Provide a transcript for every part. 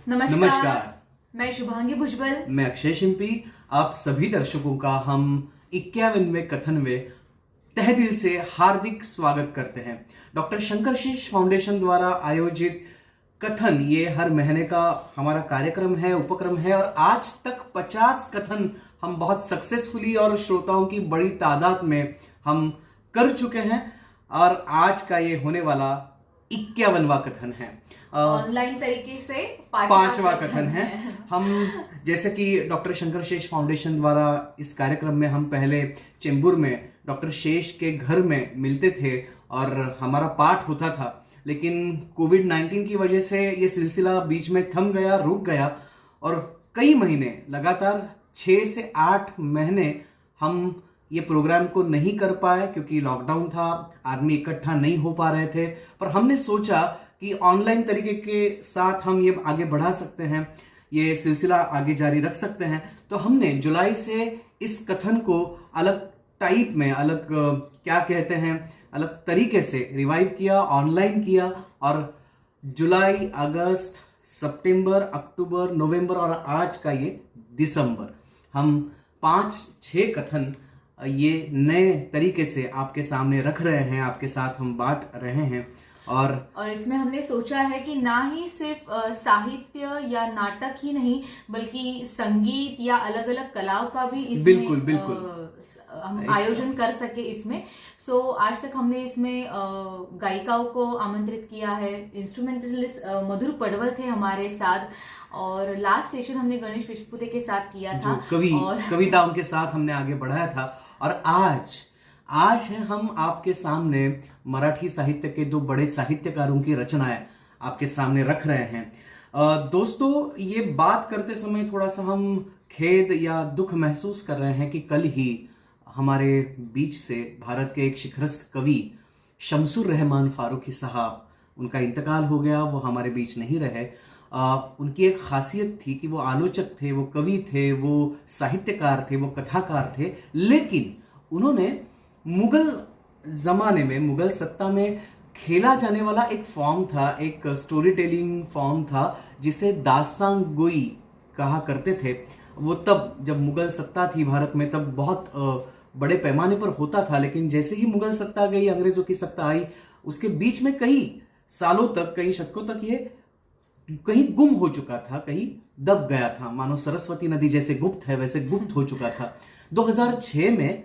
नमस्कार। मैं शुभांगी भुजबल। मैं अक्षय शिंपी। आप सभी दर्शकों का हम 51वें कथन में तहे दिल से हार्दिक स्वागत करते हैं। डॉक्टर शंकर शेष फाउंडेशन द्वारा आयोजित कथन, ये हर महीने का हमारा कार्यक्रम है, उपक्रम है और आज तक 50 कथन हम बहुत सक्सेसफुली और श्रोताओं की बड़ी तादाद में हम कर चुके हैं और आज का ये होने वाला 51वां कथन है। ऑनलाइन तरीके से पांचवा कथन है। हम जैसे कि डॉक्टर शंकर शेष फाउंडेशन द्वारा इस कार्यक्रम में हम पहले चेंबूर में डॉक्टर शेष के घर में मिलते थे और हमारा पाठ होता था, लेकिन कोविड-19 की वजह से ये सिलसिला बीच में थम गया, रुक गया और कई महीने लगातार 6 से 8 महीने हम ये प्रोग्राम को नहीं कर पाए क्योंकि लॉकडाउन था, आदमी इकट्ठा नहीं हो पा रहे थे। पर हमने सोचा कि ऑनलाइन तरीके के साथ हम ये आगे बढ़ा सकते हैं, ये सिलसिला आगे जारी रख सकते हैं। तो हमने जुलाई से इस कथन को अलग टाइप में, अलग क्या कहते हैं, अलग तरीके से रिवाइव किया, ऑनलाइन किया और जुलाई, अगस्त, सितंबर, अक्टूबर, नवंबर और आज का ये दिसंबर, हम 5-6 कथन ये नए तरीके से आपके सामने रख रहे हैं, आपके साथ हम बांट रहे हैं। और इसमें हमने सोचा है कि ना ही सिर्फ साहित्य या नाटक ही नहीं, बल्कि संगीत या अलग अलग कलाओं का भी इसमें बिल्कुल हम आयोजन कर सके इसमें। सो आज तक हमने इसमें गायिकाओं को आमंत्रित किया है, इंस्ट्रूमेंटलिस्ट मधुर पडवल थे हमारे साथ और लास्ट सेशन हमने गणेश विश्वपुते के साथ किया था, कविताओं के साथ हमने आगे बढ़ाया था। और आज है हम आपके सामने मराठी साहित्य के 2 बड़े साहित्यकारों की रचनाएं आपके सामने रख रहे हैं। दोस्तों, ये बात करते समय थोड़ा सा हम खेद या दुख महसूस कर रहे हैं कि कल ही हमारे बीच से भारत के एक शिखरस्थ कवि शमसुर रहमान फारूकी साहब, उनका इंतकाल हो गया। वो हमारे बीच नहीं रहे। उनकी एक खासियत थी कि वो आलोचक थे, वो कवि थे, वो साहित्यकार थे, वो कथाकार थे, लेकिन उन्होंने मुगल जमाने में, मुगल सत्ता में खेला जाने वाला एक फॉर्म था, एक स्टोरी टेलिंग फॉर्म था जिसे दास्तान गोई कहा करते थे। वो तब जब मुगल सत्ता थी भारत में तब बहुत बड़े पैमाने पर होता था, लेकिन जैसे ही मुगल सत्ता गई, अंग्रेजों की सत्ता आई, उसके बीच में कई सालों तक, कई शतकों तक ये कहीं गुम हो चुका था, कहीं दब गया था। मानो सरस्वती नदी जैसे गुप्त है वैसे गुप्त हो चुका था। 2006 में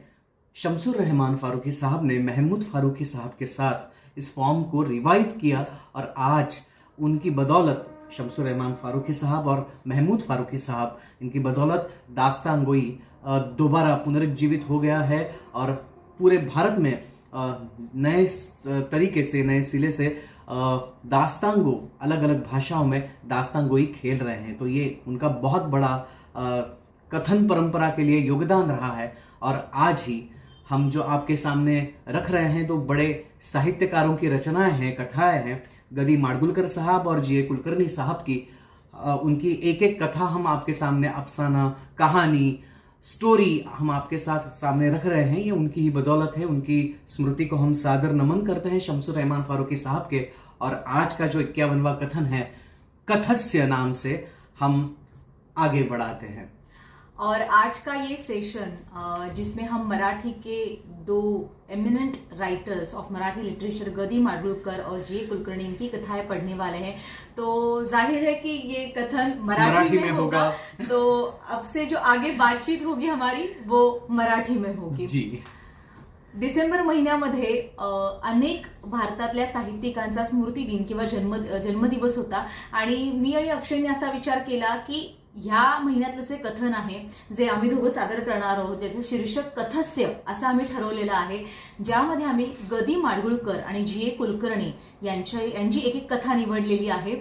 शमसुर रहमान फारूकी साहब ने महमूद फारूकी साहब के साथ इस फॉर्म को रिवाइव किया और आज उनकी बदौलत, शमसुर रहमान फारूकी साहब और महमूद फारूकी साहब, इनकी बदौलत दास्तान गोई दोबारा पुनर्जीवित हो गया है और पूरे भारत में नए तरीके से, नए सिले से दास्तान गो, अलग अलग भाषाओं में दास्तान गोई खेल रहे हैं। तो ये उनका बहुत बड़ा कथन परंपरा के लिए योगदान रहा है और आज ही हम जो आपके सामने रख रहे हैं तो बड़े साहित्यकारों की रचनाएं हैं, कथाएं हैं। गदी माडगुलकर साहब और जी.ए. कुलकर्णी साहब की उनकी एक एक कथा हम आपके सामने, अफसाना, कहानी, स्टोरी हम आपके साथ सामने रख रहे हैं। ये उनकी ही बदौलत है। उनकी स्मृति को हम सादर नमन करते हैं शमसुर रहमान फारूकी साहब के। और आज का जो 51वां कथन है, कथस्य नाम से हम आगे बढ़ाते हैं। और आज का ये सेशन जिसमें हम मराठी के 2 eminent writers of Marathi literature गदी माडगुळकर और जे कुलकर्णी, इनकी कथाएं पढ़ने वाले हैं। तो जाहिर है कि ये कथन मराठी में होगा। तो अब से जो आगे बातचीत होगी हमारी वो मराठी में होगी जी। डिसेंबर महिन्यामध्ये अनेक भारतातल्या साहित्यिकांचा स्मृती दिन किंवा जन्मदिवस होता आणि मी आणि अक्षयने असा विचार केला की ह्या महिन्यातलं जे कथन आहे, जे आम्ही दोघं सादर करणार आहोत, ज्याचं शीर्षक कथस्य असं आम्ही ठरवलेलं आहे, ज्यामध्ये आम्ही गदी माडगुळकर आणि जी.ए. कुलकर्णी यांची एक एक कथा निवडलेली आहे।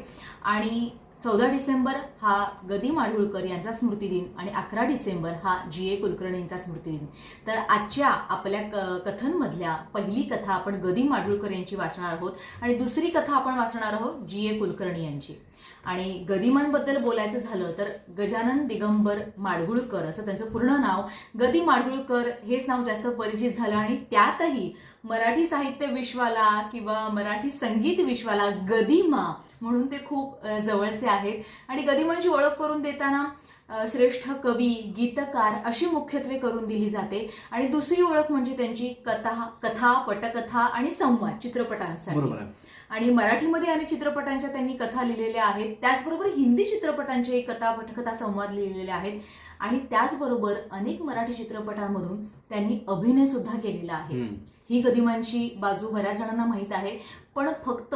आणि 14 डिसेंबर हा गदी माडगुळकर यांचा स्मृतिदिन आणि 11 डिसेंबर हा जी.ए. कुलकर्णींचा स्मृतिदिन। तर आजच्या आपल्या कथनमधल्या पहिली कथा आपण गदी माडगुळकर यांची वाचणार आहोत आणि दुसरी कथा आपण वाचणार आहोत जी.ए. कुलकर्णी यांची। आणि गदिमांबद्दल बोलायचं झालं तर गजानन दिगंबर माडगुळकर असं त्यांचं पूर्ण नाव। गदी माडगुळकर हेच नाव जास्त परिचित झालं आणि त्यातही मराठी साहित्य विश्वाला किंवा मराठी संगीत विश्वाला गदिमा म्हणून ते खूप जवळचे आहेत. आणि गदिमांची ओळख करून देताना श्रेष्ठ कवी, गीतकार अशी मुख्यत्वे करून दिली जाते. आणि दुसरी ओळख म्हणजे त्यांची कथा, पटकथा आणि संवाद चित्रपटांसाठी. बरोबर आहे. आणि मराठीमध्ये अनेक चित्रपटांच्या त्यांनी कथा लिहिलेल्या आहेत. त्याचबरोबर हिंदी चित्रपटांचे कथा, पटकथा, संवाद लिहिलेले आहेत. आणि त्याचबरोबर अनेक मराठी चित्रपटांमधून त्यांनी अभिनय सुद्धा केलेला आहे. ही गदिमांची बाजू बऱ्याच जणांना माहीत आहे. पण फक्त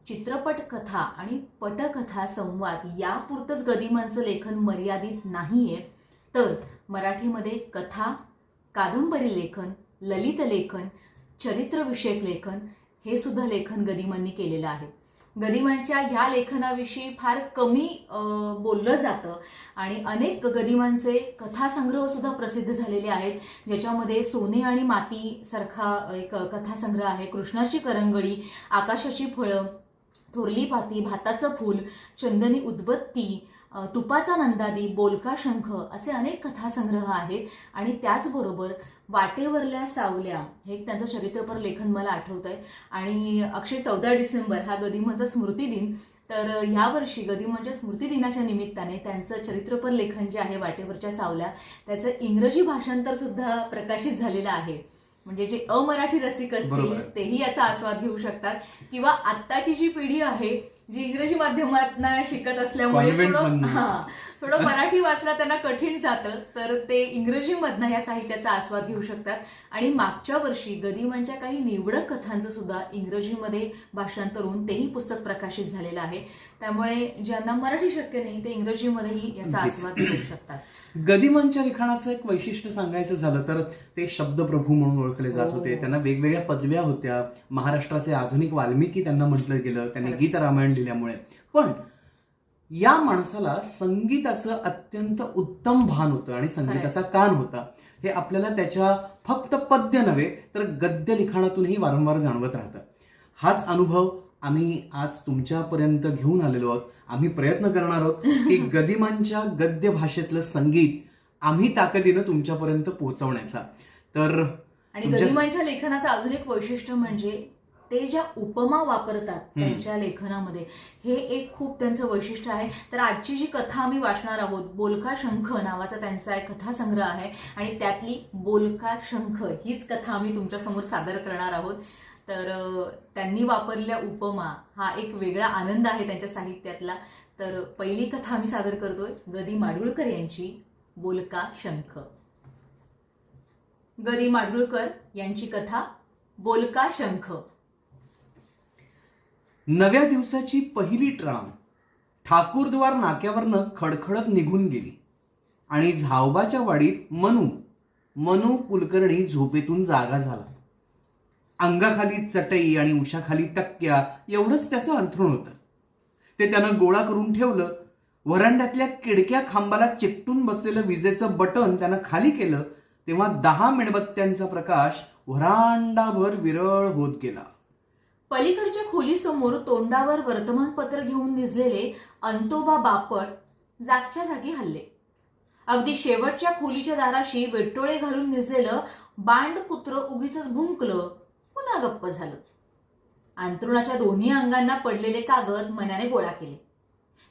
चित्रपट कथा आणि पटकथा, संवाद यापुरतंच गदिमांचं लेखन मर्यादित नाहीये, तर मराठीमध्ये कथा, कादंबरी लेखन, ललित लेखन, चरित्रविषयक लेखन हे सुद्धा लेखन गदिमांनी केलेलं आहे. गदिमांच्या ह्या लेखनाविषयी फार कमी बोललं जातं आणि अनेक गदिमांचे कथासंग्रह सुद्धा प्रसिद्ध झालेले आहेत, ज्याच्यामध्ये सोने आणि माती सारखा एक कथासंग्रह आहे, कृष्णाची करंगळी, आकाशाची फळं, थोरली पाती, भाताचं फूल, चंदनी उदबत्ती, तुपाचा नंदादी, बोलका शंख असे अनेक कथासंग्रह आहेत. आणि त्याचबरोबर वाटेवरल्या सावल्या हे एक त्यांचं चरित्रपर लेखन मला आठवतंय. आणि अक्षय 14 डिसेंबर हा गदिमांचा स्मृतिदिन, तर यावर्षी गदिमांच्या स्मृतिदिनाच्या निमित्ताने त्यांचं चरित्रपर लेखन जे आहे वाटेवरच्या सावल्या, त्याचं इंग्रजी भाषांतर सुद्धा प्रकाशित झालेलं आहे. म्हणजे जे अमराठी रसिक असतील तेही याचा आस्वाद घेऊ शकतात, किंवा आत्ताची जी पिढी आहे जी इंग्रजी माध्यमातून शिकत असल्यामुळे थोडं मराठी वाचणं त्यांना कठीण जातं, तर ते इंग्रजीमधनं या साहित्याचा आस्वाद घेऊ शकतात. आणि मागच्या वर्षी गदिमांच्या काही निवडक कथांचं सुद्धा इंग्रजीमध्ये भाषांतर होऊन तेही पुस्तक प्रकाशित झालेलं आहे. त्यामुळे ज्यांना मराठी शक्य नाही ते इंग्रजीमध्येही याचा आस्वाद घेऊ शकतात. गदिमांच्या लिखाणाचं एक वैशिष्ट्य सांगायचं झालं तर ते शब्दप्रभू म्हणून ओळखले जात होते. त्यांना वेगवेगळ्या पदव्या होत्या. महाराष्ट्राचे आधुनिक वाल्मिकी त्यांना म्हटलं गेलं, त्यांनी गीत रामायण लिहिल्यामुळे. पण या माणसाला संगीताचं अत्यंत उत्तम भान होतं आणि संगीताचा कान होता. हे आपल्याला त्याच्या फक्त पद्य नव्हे तर गद्य लिखाणातूनही वारंवार जाणवत राहतं. हाच अनुभव आम्ही आज तुमच्यापर्यंत घेऊन आलेलो आहोत. आम्ही प्रयत्न करणार आहोत की गदिमांच्या गद्य भाषेतलं संगीत आम्ही ताकदीनं तुमच्यापर्यंत पोहोचवण्याचा. तर आणि गदिमांच्या लेखनाचं अजून एक वैशिष्ट्य म्हणजे ते ज्या उपमा वापरतात त्यांच्या लेखनामध्ये, हे एक खूप त्यांचं वैशिष्ट्य आहे. तर आजची जी कथा आम्ही वाचणार आहोत, बोलका शंख नावाचा त्यांचा एक कथासंग्रह आहे आणि त्यातली बोलका शंख हीच कथा आम्ही तुमच्यासमोर सादर करणार आहोत. तर त्यांनी वापरलेल्या उपमा हा एक वेगळा आनंद आहे त्यांच्या साहित्यातला. तर पहिली कथा आम्ही सादर करतोय गदी माडगुळकर यांची बोलका शंख. गदी माडगुळकर यांची कथा बोलका शंख. नव्या दिवसाची पहिली ट्राम ठाकूरद्वार नाक्यावरनं खडखडत निघून गेली आणि झावबाच्या वाडीत मनू कुलकर्णी झोपेतून जागा झाला. अंगाखाली चटई आणि उशाखाली तक्क्या एवढंच त्याचं अंथरूण होतं. ते त्यानं गोळा करून ठेवलं. व्हरांड्यातल्या किडक्या खांबाला चिकटून बसलेलं विजेचं बटन त्यानं खाली केलं तेव्हा 10 मेणबत्त्यांचा प्रकाश व्हरांडाभर विरळ होत गेला. पलीकडच्या खोलीसमोर तोंडावर वर्तमानपत्र घेऊन निजलेले अंतोबा बापट जागच्या जागी हल्ले. अगदी शेवटच्या खोलीच्या दाराशी वेटोळे घालून निजलेलं बांड कुत्र उगीच भुंकलं, पुन्हा गप्प झालं. अंथरुणाच्या दोन्ही अंगांना पडलेले कागद मनाने गोळा केले.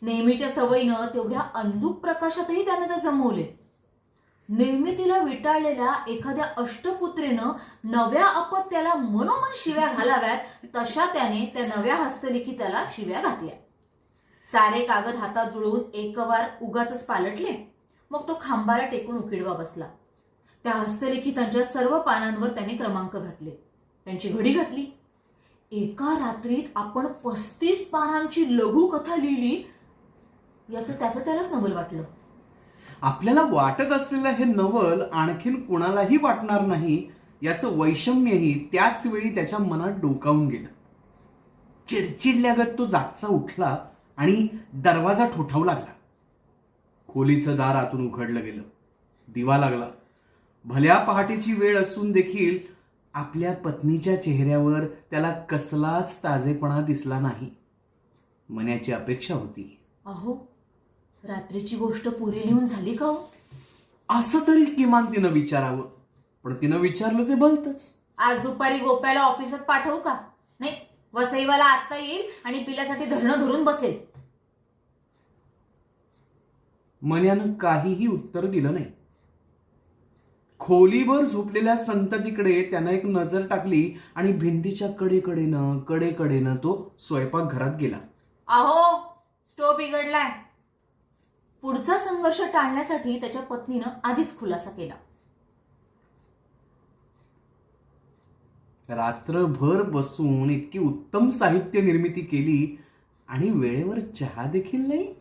नेहमीच्या सवयीनं तेवढ्या अंधुक प्रकाशातही त्यानं ते जमवले. निर्मितीला विटाळलेल्या एखाद्या अष्टपुत्रीनं नव्या अपत्याला मनोमन शिव्या घालाव्यात तशा त्याने त्या नव्या हस्तलिखिताला शिव्या घातल्या. सारे कागद हातात जुळवून एकवार उगाच पालटले. मग तो खांबाला टेकून उकिडवा बसला. त्या हस्तलिखितांच्या सर्व पानांवर त्याने क्रमांक घातले, त्यांची घडी घातली. एका रात्रीत आपण 35 पानांची लघु कथा लिहिली याचं त्याचं त्यालाच नवल वाटलं. आपल्याला वाटत असलेलं हे नवल आणखीन कुणालाही वाटणार नाही याचं वैषम्यही त्याच वेळी त्याच्या मनात डोकावून गेलं. चिडचिडल्यागत तो जागचा उठला आणि दरवाजा ठोठावू लागला. खोलीचं दार आतून उघडलं गेलं. दिवा लागला. भल्या पहाटेची वेळ असून देखील आपल्या पत्नीच्या चेहऱ्यावर त्याला कसलाच ताजेपणा दिसला नाही. मनाची अपेक्षा होती, अहो रात्रीची गोष्ट पुरी लिहून झाली का हो? असं तरी किमान तिनं विचारावं. पण तिनं विचारलं ते भलतंच. आज दुपारी गोप्याला ऑफिसात पाठवू का? नाही, वसईवाला आत्ता येईल आणि बिलासाठी धरणं धरून बसेल. मन्यानं काहीही उत्तर दिलं नाही. खोलीभर झोपलेल्या संततीकडे त्यानं एक नजर टाकली आणि भिंतीच्या कडेकडेनं तो स्वयंपाकघरात गेला. अहो, स्टोव्ह बिघडलाय. पुढचा संघर्ष टाळण्यासाठी त्याच्या पत्नीनं आधीच खुलासा केला. रात्रभर बसून इतकी उत्तम साहित्य निर्मिती केली आणि वेळेवर चहा देखील नाही,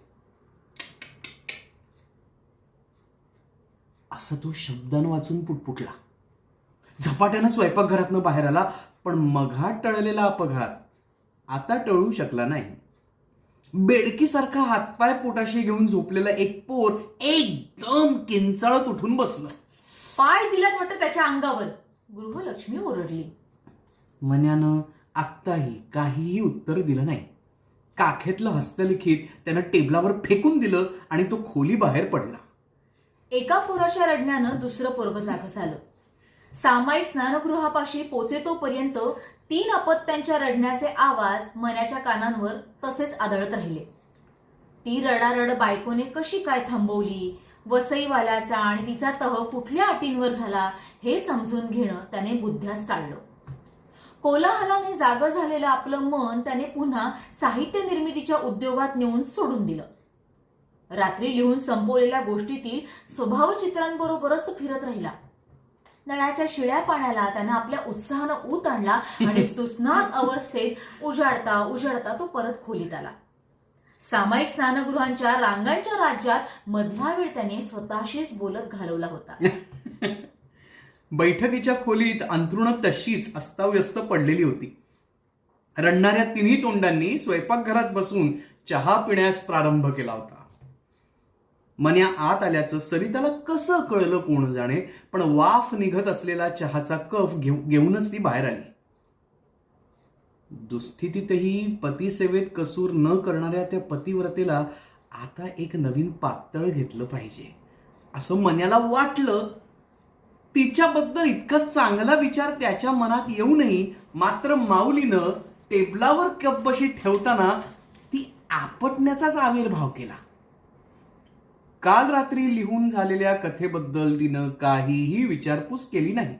असं तो शब्दान वाचून पुटपुटला. झपाट्यानं स्वयंपाकघरातनं बाहेर आला, पण मघा टळलेला अपघात आता टळू शकला नाही. बेडकीसारखा हातपाय पोटाशी घेऊन झोपलेला एक पोर एकदम किंचाळत उठून बसलं. पाय दिलात वाटतं त्याच्या अंगावर. गृहलक्ष्मी ओरडली. मन्यानं आत्ताही काहीही उत्तर दिलं नाही. काखेतलं हस्तलिखित त्यानं टेबलावर फेकून दिलं आणि तो खोली बाहेर पडला. एका पोराच्या रडण्यानं दुसरं पोरगं जागं झालं. सामायिक स्नानगृहापाशी पोचेतोपर्यंत 3 अपत्यांच्या रडण्याचे आवाज मन्याच्या कानांवर तसेच आदळत राहिले. ती रडारड बायकोने कशी काय थांबवली, वसईवाल्याचा आणि तिचा तह कुठल्या अटींवर झाला हे समजून घेणं त्याने बुद्ध्यास टाळलं. कोलाहलाने जागं झालेलं आपलं मन त्याने पुन्हा साहित्य निर्मितीच्या उद्योगात नेऊन सोडून दिलं. रात्री लिहून संपवलेल्या गोष्टीतील स्वभावचित्रांबरोबरच तो फिरत राहिला. नळाच्या शिळ्या पाण्याला त्यानं आपल्या उत्साहानं ऊत आणला आणि स्तुस्नात अवस्थेत उजाडता तो परत खोलीत आला. सामायिक स्नानगृहांच्या रांगांच्या राज्यात मधला वेळ त्याने स्वतःशीच बोलत घालवला होता. बैठकीच्या खोलीत अंथरुणं तशीच अस्ताव्यस्त पडलेली होती. रडणाऱ्या तिन्ही तोंडांनी स्वयंपाकघरात बसून चहा पिण्यास प्रारंभ केला होता. मन्या आत आल्याचं सरिताला कसं कळलं कोण जाणे, पण वाफ निघत असलेला चहाचा कफ घेऊनच ती बाहेर आली. दुस्थितीतही पतिसेवेत कसूर न करणाऱ्या त्या पतिव्रतेला आता एक नवीन पातळ घेतलं पाहिजे असं मन्याला वाटलं. तिच्याबद्दल इतका चांगला विचार त्याच्या मनात येऊनही मात्र माऊलीनं टेबलावर कपबशी ठेवताना ती आपटण्याचाच आविर्भाव केला. काल रात्री लिहून झालेल्या कथेबद्दल तिनं काहीही विचारपूस केली नाही.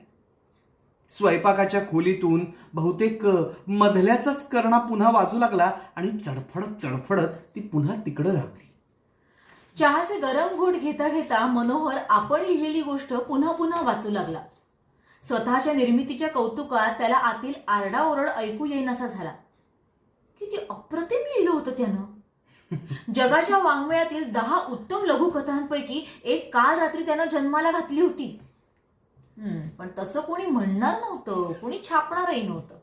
स्वयंपाकाच्या खोलीतून बहुतेक मधल्याचाच करणा पुन्हा वाजू लागला आणि चडफडत ती पुन्हा तिकडं राहिली. चहाचे गरम घोट घेता घेता मनोहर आपण लिहिलेली गोष्ट पुन्हा पुन्हा वाचू लागला. स्वतःच्या निर्मितीच्या कौतुकात त्याला आतील आरडाओरड ऐकू येईनासा झाला. किती अप्रतिम लिहिलं होतं त्यानं. जगाच्या वाङ्मयातील 10 उत्तम लघुकथांपैकी एक काल रात्री त्यानं जन्माला घातली होती. पण तसं कोणी म्हणणार नव्हतं, कोणी छापणारही नव्हतं.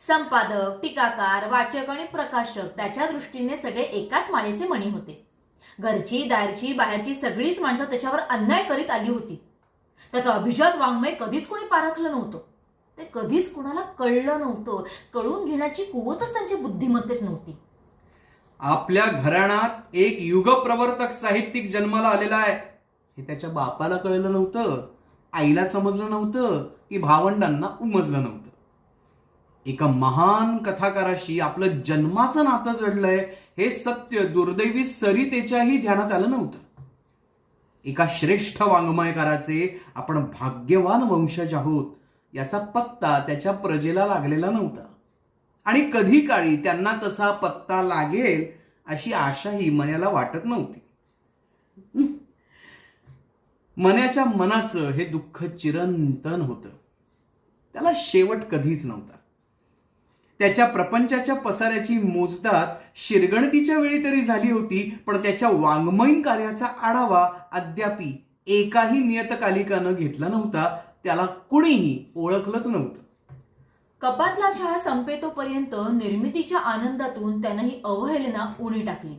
संपादक, टीकाकार, वाचक आणि प्रकाशक त्याच्या दृष्टीने सगळे एकाच माळेचे मणी होते. घरची, दारची, बाहेरची सगळीच माणसं त्याच्यावर अन्याय करीत आली होती. त्याचं अभिजात वाङ्मय कधीच कोणी पारखलं नव्हतं. ते कधीच कोणाला कळलं नव्हतं. कळून घेण्याची कुवतच त्यांच्या बुद्धिमत्तेत नव्हती. आपल्या घराण्यात एक युगप्रवर्तक साहित्यिक जन्माला आलेला आहे हे त्याच्या बापाला कळलं नव्हतं, आईला समजलं नव्हतं, की भावंडांना उमजलं नव्हतं. एका महान कथाकाराशी आपलं जन्माचं नातं जडलंय हे सत्य दुर्दैवी सरितेच्याही ध्यानात आलं नव्हतं. एका श्रेष्ठ वाङ्मयकाराचे आपण भाग्यवान वंशज आहोत याचा पत्ता त्याच्या प्रजेला लागलेला नव्हता आणि कधी काळी त्यांना तसा पत्ता लागेल अशी आशाही मन्याला वाटत नव्हती. मन्याच्या मनाचं हे दुःख चिरंतन होतं. त्याला शेवट कधीच नव्हता. त्याच्या प्रपंचाच्या पसाऱ्याची मोजदाद शिरगणतीच्या वेळी तरी झाली होती, पण त्याच्या वाङ्मयीन कार्याचा आढावा अद्यापि एकाही नियतकालिकानं घेतला नव्हता. त्याला कुणीही ओळखलंच नव्हतं. कपातला चहा संपेतोपर्यंत निर्मितीच्या आनंदातून त्यानं ही अवहेलना उडी टाकली.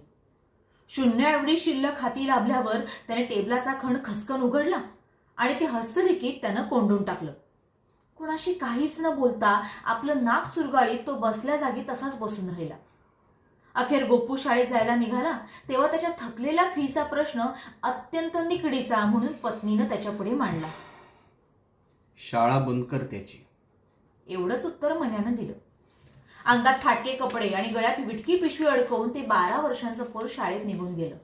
शून्याएवढी शिल्लक हाती लाभल्यावर त्याने टेबलाचा खण खसकन उघडला आणि ते हस्तलिखित त्यानं कोंडून टाकलं. कुणाशी काहीच न बोलता आपलं नाक चुरगाळीत तो बसल्या जागी तसाच बसून राहिला. अखेर गोपू शाळेत जायला निघाला तेव्हा त्याच्या थकलेल्या फीचा प्रश्न अत्यंत निकडीचा म्हणून पत्नीनं त्याच्यापुढे मांडला. शाळा बंद कर त्याची, एवढंच उत्तर मन्यानं दिलं. अंगात फाटके कपडे आणि गळ्यात विटकी पिशवी अडकवून ते 12 वर्षांचं पोर शाळेत निघून गेलं.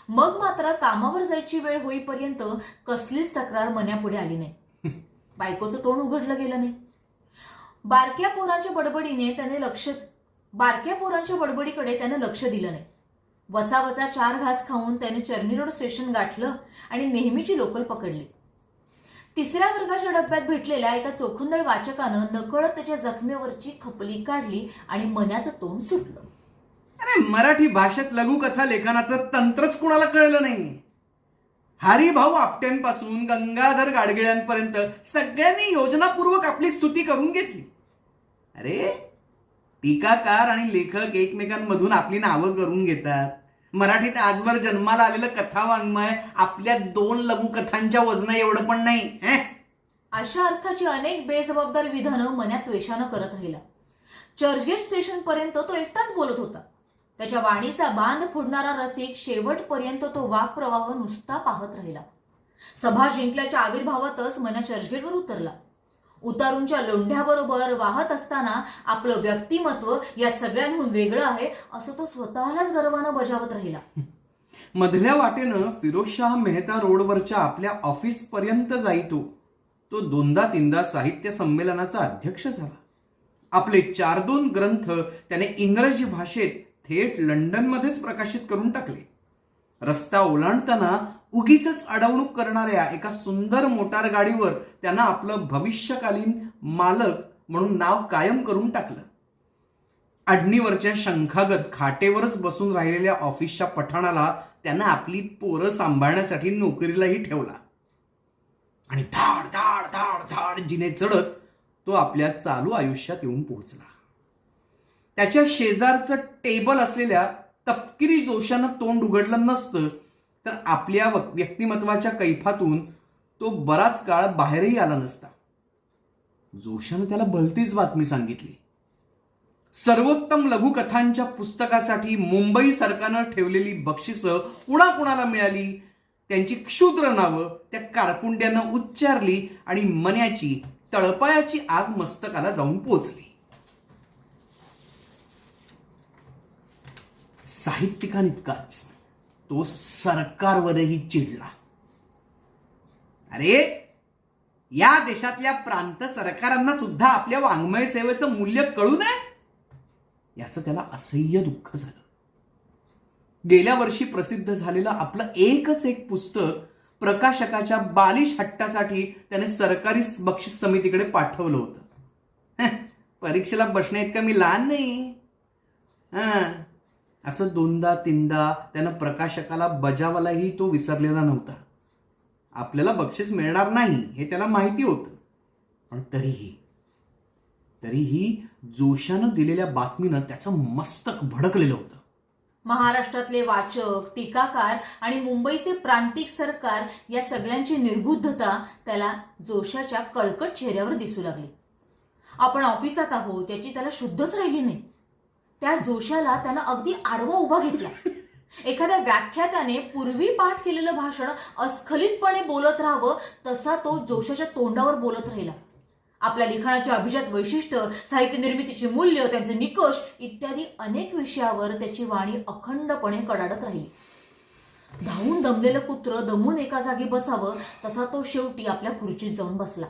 मग मात्र कामावर जायची वेळ होईपर्यंत कसलीच तक्रार मन्यापुढे आली नाही. बायकोचं तोंड उघडलं गेलं नाही. बारक्या पोरांच्या बडबडीकडे त्यानं लक्ष दिलं नाही. वचा वचा 4 घास खाऊन त्याने चर्नी रोड स्टेशन गाठलं आणि नेहमीची लोकल पकडली. 3ऱ्या वर्गाच्या डब्यात भेटलेल्या एका चोखंदळ वाचकानं नकळत त्याच्या जखमेवरची खपली काढली आणि मन्याचं तोंड सुटलं. अरे मराठी भाषेत लघुकथा लेखनाचं तंत्रच कुणाला कळलं नाही. हरिभाऊ आपट्यांपासून गंगाधर गाडगिळ्यांपर्यंत सगळ्यांनी योजनापूर्वक आपली स्तुती करून घेतली. अरे टीकाकार आणि लेखक एकमेकांमधून आपली नावं करून घेतात. मराठीत आजवर जन्माला आलेलं कथा वाङ्मय आपल्या 2 लघुकथांच्या वजना एवढं पण नाही. अशा अर्थाची अनेक बेजबाबदार विधानं मन्यात त्वेषानं करत राहिला. चर्चगेट स्टेशन पर्यंत तो एकटाच बोलत होता. त्याच्या वाणीचा बांध फोडणारा रसिक शेवटपर्यंत तो वाक्प्रवाह नुसता पाहत राहिला. सभा जिंकल्याच्या आविर्भावातच मन्या चर्चगेटवर उतरला. उतारूंच्या लोंढ्याबरोबर वाहत असताना आपलं व्यक्तिमत्व या सगळ्यांहून वेगळं आहे असं तो स्वतःलाच गर्वानं बजावत राहिला. मधल्या वाटेनं फिरोजशाह मेहता रोडवरच्या आपल्या ऑफिस पर्यंत जाईतो. तो 2दा-3दा साहित्य संमेलनाचा अध्यक्ष झाला. आपले 4-2 ग्रंथ त्याने इंग्रजी भाषेत थेट लंडनमध्येच प्रकाशित करून टाकले. रस्ता ओलांडताना उगीच अडवणूक करणाऱ्या एका सुंदर मोटार गाडीवर त्यांना आपलं भविष्यकालीन मालक म्हणून नाव कायम करून टाकलं. अडणीवरच्या शंखागत खाटेवरच बसून राहिलेल्या ऑफिसच्या पठाणाला त्यांना आपली पोरं सांभाळण्यासाठी नोकरीलाही ठेवला. आणि धाड धाड धाड धाड जिने चढत तो आपल्या चालू आयुष्यात येऊन पोहोचला. त्याच्या शेजारचं टेबल असलेल्या तपकिरी जोशानं तोंड उघडलं नसतं तर आपल्या व्यक्तिमत्वाच्या कैफातून तो बराच काळ बाहेरही आला नसता. जोशानं त्याला भलतीच बातमी सांगितली. सर्वोत्तम लघुकथांच्या पुस्तकासाठी मुंबई सरकारनं ठेवलेली बक्षिसं कुणाकुणाला मिळाली त्यांची क्षुद्र नावं त्या कारकुंड्यानं उच्चारली आणि मन्याची तळपायाची आग मस्तकाला जाऊन पोचली. साहित्यिकांइतकाच तो सरकारवरही चिडला. अरे या देशातल्या प्रांत सरकारांना सुद्धा आपल्या वाङ्मय सेवेचं मूल्य कळू नये याचं त्याला असह्य दुःख झालं. गेल्या वर्षी प्रसिद्ध झालेलं आपलं एकच एक पुस्तक प्रकाशकाच्या बालिश हट्टासाठी त्याने सरकारी बक्षीस समितीकडे पाठवलं होतं. परीक्षेला बसण्या इतका मी लहान नाही. असं 2दा-3दा त्यानं प्रकाशकाला बजावलाही तो विसरलेला नव्हता. आपल्याला बक्षीस मिळणार नाही हे त्याला माहिती होतं. पण तरीही जोशानं दिलेल्या बातमीनं त्याचं मस्तक भडकलेलं होतं. महाराष्ट्रातले वाचक, टीकाकार आणि मुंबईचे प्रांतिक सरकार या सगळ्यांची निर्बुद्धता त्याला जोशाच्या कळकट चेहऱ्यावर दिसू लागली. आपण ऑफिसात आहोत याची त्याला शुद्धच राहिली नाही. त्या जोशाला त्यानं अगदी आडवा उभा घेतला. एखाद्या व्याख्यात्याने पूर्वी पाठ केलेलं भाषण अस्खलितपणे बोलत राहावं तसा तो जोशाच्या तोंडावर बोलत राहिला. आपल्या लिखाणाचे अभिजात वैशिष्ट्य, साहित्य निर्मितीची मूल्य, त्यांचे निकष इत्यादी अनेक विषयावर त्याची वाणी अखंडपणे कडाडत राहिली. धावून दमलेलं कुत्र दमून एका जागी बसावं तसा तो शेवटी आपल्या खुर्चीत जाऊन बसला.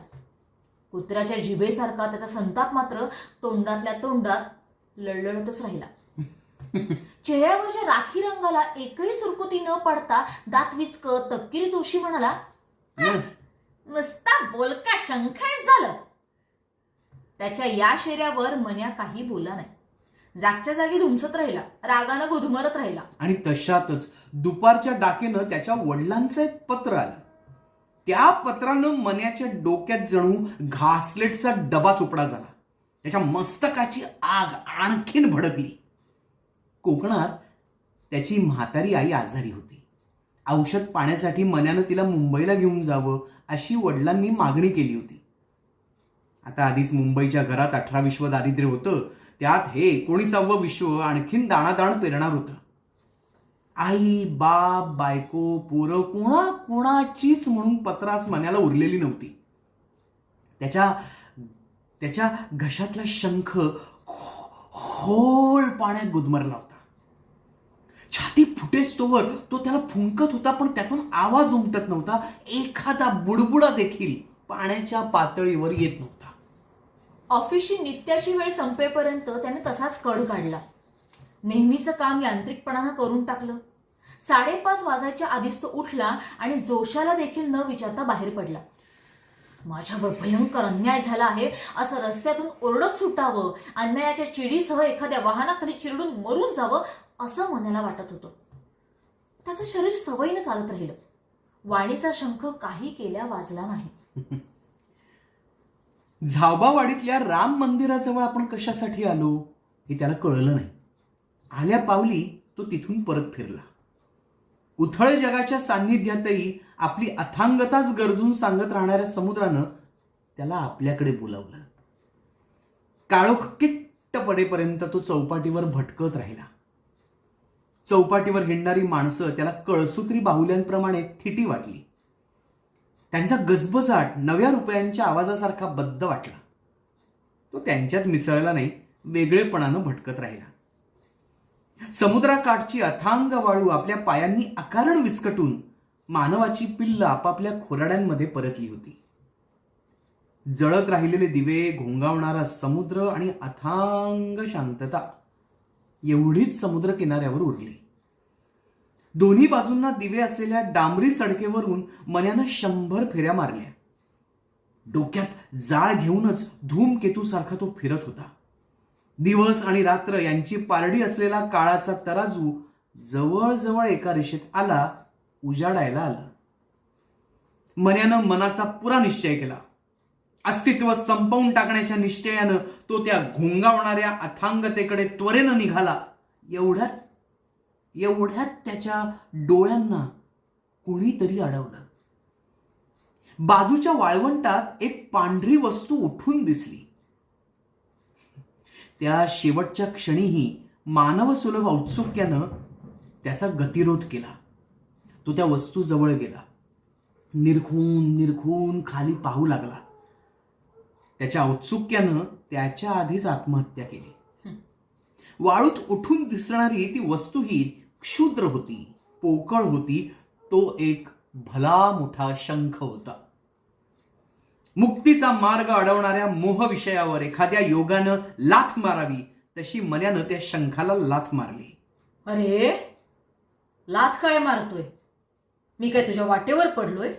कुत्र्याच्या जिभेसारखा त्याचा संताप मात्र तोंडातल्या तोंडात लळलळतच राहिला. चेहऱ्यावरच्या राखी रंगाला एकही सुरकुती न पडता दात विचकत तपकिरी जोशी म्हणाला, नुसता बोलका शंखाळीच झालं. त्याच्या या शेऱ्यावर मन्या काही बोलला नाही. जागच्या जागी धुमसत राहिला, रागानं गुदमरत राहिला. आणि तशातच दुपारच्या डाकेनं त्याच्या वडिलांचं एक पत्र आलं. त्या पत्रानं मन्याच्या डोक्यात जणू घासलेटचा डबा चोपडा झाला. त्याच्या मस्तकाची आग आणखीन भडकली. कोकणात त्याची म्हातारी आई आजारी होती. औषध पाण्यासाठी मन्यानं तिला मुंबईला घेऊन जावं अशी वडिलांनी मागणी केली होती. आता आधीच मुंबईच्या घरात 18 विश्व दारिद्र्य होतं, त्यात हे 19वं विश्व आणखीन दाणादाण पेरणार होतं. आई, बाप, बायको, पोरं कोणाचीच म्हणून पत्रास मन्याला उरलेली नव्हती. त्याच्या घशातला शंख खोल पाण्यात गुदमरला होता. छाती फुटेस्तोवर तो त्याला फुंकत होता, पण त्यातून आवाज उमटत नव्हता. एखादा बुडबुडा देखील पाण्याच्या पातळीवर येत नव्हता. ऑफिसची नित्याची वेळ संपेपर्यंत त्याने तसाच कड काढला. नेहमीचं काम यांत्रिकपणानं करून टाकलं. 5:30 वाजायच्या आधीच तो उठला आणि जोशाला देखील न विचारता बाहेर पडला. माझ्यावर भयंकर अन्याय झाला आहे असं रस्त्यातून ओरडत सुटावं, अन्यायाच्या चिडीसह एखाद्या वाहनाखाली चिरडून मरून जावं असं मनाला वाटत होतं. त्याचं शरीर सवयीनं चालत राहिलं. वाणीचा शंख काही केल्या वाजला नाही. झाबावाडीतल्या राम मंदिराजवळ आपण कशासाठी आलो हे त्याला कळलं नाही. आल्या पावली तो तिथून परत फिरला. उथळ जगाच्या सान्निध्यातही आपली अथांगताच गरजून सांगत राहणाऱ्या समुद्रानं त्याला आपल्याकडे बोलावलं. काळोख किट्ट पडेपर्यंत तो चौपाटीवर भटकत राहिला. चौपाटीवर हिंडणारी माणसं त्याला कळसूत्री बाहुल्यांप्रमाणे थिटी वाटली. त्यांचा गजबजाट नव्या रुपयांच्या आवाजासारखा बद्ध वाटला. तो त्यांच्यात मिसळला नाही, वेगळेपणानं भटकत राहिला. समुद्राकाठची अथांग वाळू आपल्या पायांनी अकारण विस्कटून मानवाची पिल्ल आपापल्या खोराड्यांमध्ये परतली होती. जळत राहिलेले दिवे, घोंगावणारा समुद्र आणि अथांग शांतता एवढीच समुद्र किनाऱ्यावर उरली. दोन्ही बाजूंना दिवे असलेल्या डांबरी सडकेवरून मन्यानं 100 फेऱ्या मारल्या. डोक्यात जाळ घेऊनच धूमकेतूसारखा तो फिरत होता. दिवस आणि रात्र यांची पारडी असलेला काळाचा तराजू जवळजवळ एका रेषेत आला, उजाडायला आला. मन्यानं मनाचा पुरा निश्चय केला. अस्तित्व संपवून टाकण्याच्या निश्चयानं तो त्या घोंगावणाऱ्या अथांगतेकडे त्वरेनं निघाला. एवढ्यात त्याच्या डोळ्यांना कुणीतरी अडवलं. बाजूच्या वाळवंटात एक पांढरी वस्तू उठून दिसली. त्या शेवटच्या क्षणीही मानवसुलभ औत्सुक्यानं त्याचा गतिरोध केला. तो त्या वस्तू जवळ गेला. निरखून निरखून खाली पाहू लागला. त्याच्या औत्सुक्यानं त्याच्या आधीच आत्महत्या केली. वाळूत उठून दिसणारी ती वस्तू ही क्षुद्र होती, पोकळ होती. तो एक भला मोठा शंख होता. मुक्तीचा मार्ग अडवणाऱ्या मोह विषयावर एखाद्या योगानं लाथ मारावी तशी मन्यानं त्या शंखाला लाथ मारली. अरे, लाथ काय मारतोय? मी काय तुझ्या वाटेवर पडलोय?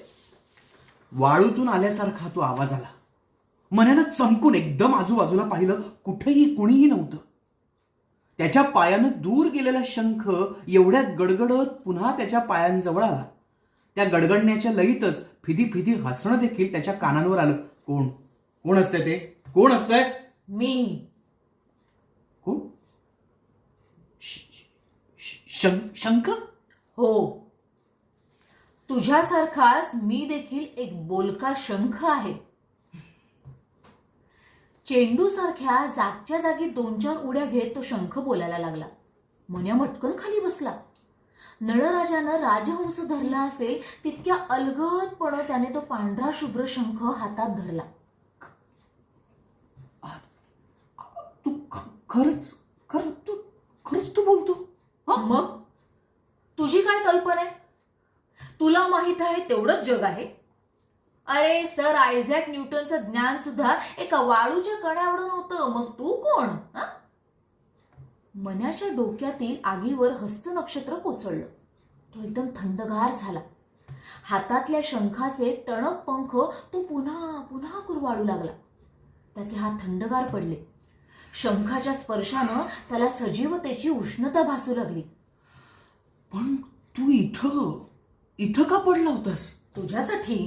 वाळूतून आल्यासारखा तो आवाज आला. मन्यानं चमकून एकदम आजूबाजूला पाहिलं. कुठेही कुणीही नव्हतं. त्याच्या पायानं दूर गेलेला शंख एवढ्यात गडगडत पुन्हा त्याच्या पायांजवळ आला. त्या गडगडण्याच्या लयीतच फिदी फिदी हसणं देखील त्याच्या कानांवर आलं. कोण असतंय ते? कोण असतंय? मी. कोण? शंख? हो, तुझ्यासारखाच मी देखील एक बोलका शंख आहे. चेंडू सारख्या जागच्या जागी 2-4 उड्या घेत तो शंख बोलायला लागला. मन्या मटकन खाली बसला. नळराजानं राजहंस धरला असेल तितक्या अलगदपणे त्याने तो पांढरा शुभ्र शंख हातात धरला. तू खरंच तू बोलतो? मग तुझी काय कल्पना आहे? तुला माहित आहे तेवढंच जग आहे. अरे, सर आयझॅक न्यूटनचं ज्ञान सुद्धा एका वाळूच्या कणाएवढं नव्हतं. मग तू कोण? मन्याच्या डोक्यातील आगीवर हस्तनक्षत्र कोसळलं. तो एकदम थंडगार झाला. हातातल्या शंखाचे टणक पंख तो पुन्हा पुन्हा कुरवाळू लागला. त्याचे हात थंडगार पडले. शंखाच्या स्पर्शानं त्याला सजीवतेची उष्णता भासू लागली. पण तू इथं का पडला होतास? तुझ्यासाठी.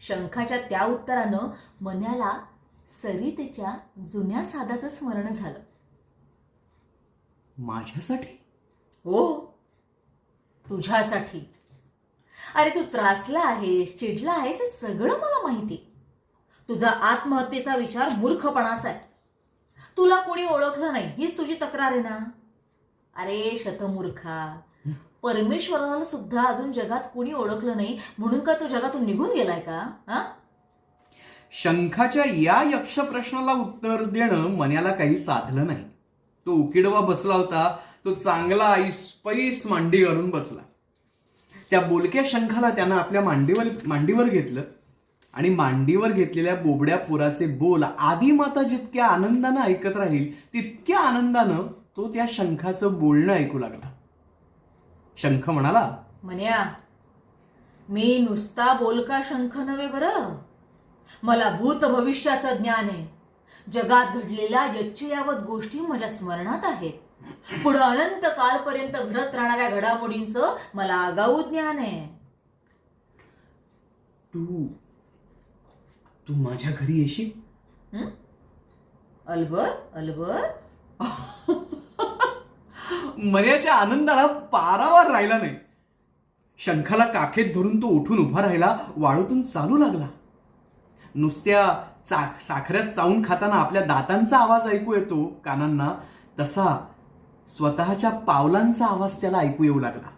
शंखाच्या त्या उत्तरानं मन्याला सरितेच्या जुन्या सादाचं स्मरण झालं. माझ्यासाठी? हो, तुझ्यासाठी. अरे, तू त्रासला आहेस, चिडला आहेस हे सगळं मला माहिती. तुझा आत्महत्येचा विचार मूर्खपणाचा आहे. तुला कोणी ओळखलं नाही हीच तुझी तक्रार आहे ना? अरे शतमूर्खा, परमेश्वराला सुद्धा अजून जगात कोणी ओळखलं नाही म्हणून का तो जगातून निघून गेलाय का? शंखाच्या या यक्ष प्रश्नाला उत्तर देणं मन्याला काही साधलं नाही. तो उकिडवा बसला होता, तो चांगला ऐसपैस मांडी घालून बसला. त्या बोलक्या शंखाला त्यानं आपल्या मांडीवर घेतलं आणि मांडीवर घेतलेल्या बोबड्या पुराचे बोल आदिमाता जितक्या आनंदानं ऐकत राहील तितक्या आनंदानं तो त्या शंखाचं बोलणं ऐकू लागला. शंख म्हणाला, मन्या, मी नुसता बोलका शंख नव्हे बरं, मला भूत भविष्याचं ज्ञान आहे. जगात घडलेल्या यच्चयावत गोष्टी माझ्या स्मरणात आहेत. पुढं अनंत कालपर्यंत घडत राहणाऱ्या घडामोडींचं मला आगाऊ ज्ञान आहे. तू माझ्या घरी येशील? अलबर मन्याच्या आनंदाला पारावार राहिला नाही. शंखाला काखेत धरून तो उठून उभा राहिला, वाळूतून चालू लागला. नुसत्या साखऱ्यात चावून खाताना आपल्या दातांचा आवाज ऐकू येतो कानांना, तसा स्वतःच्या पावलांचा आवाज त्याला ऐकू येऊ लागला.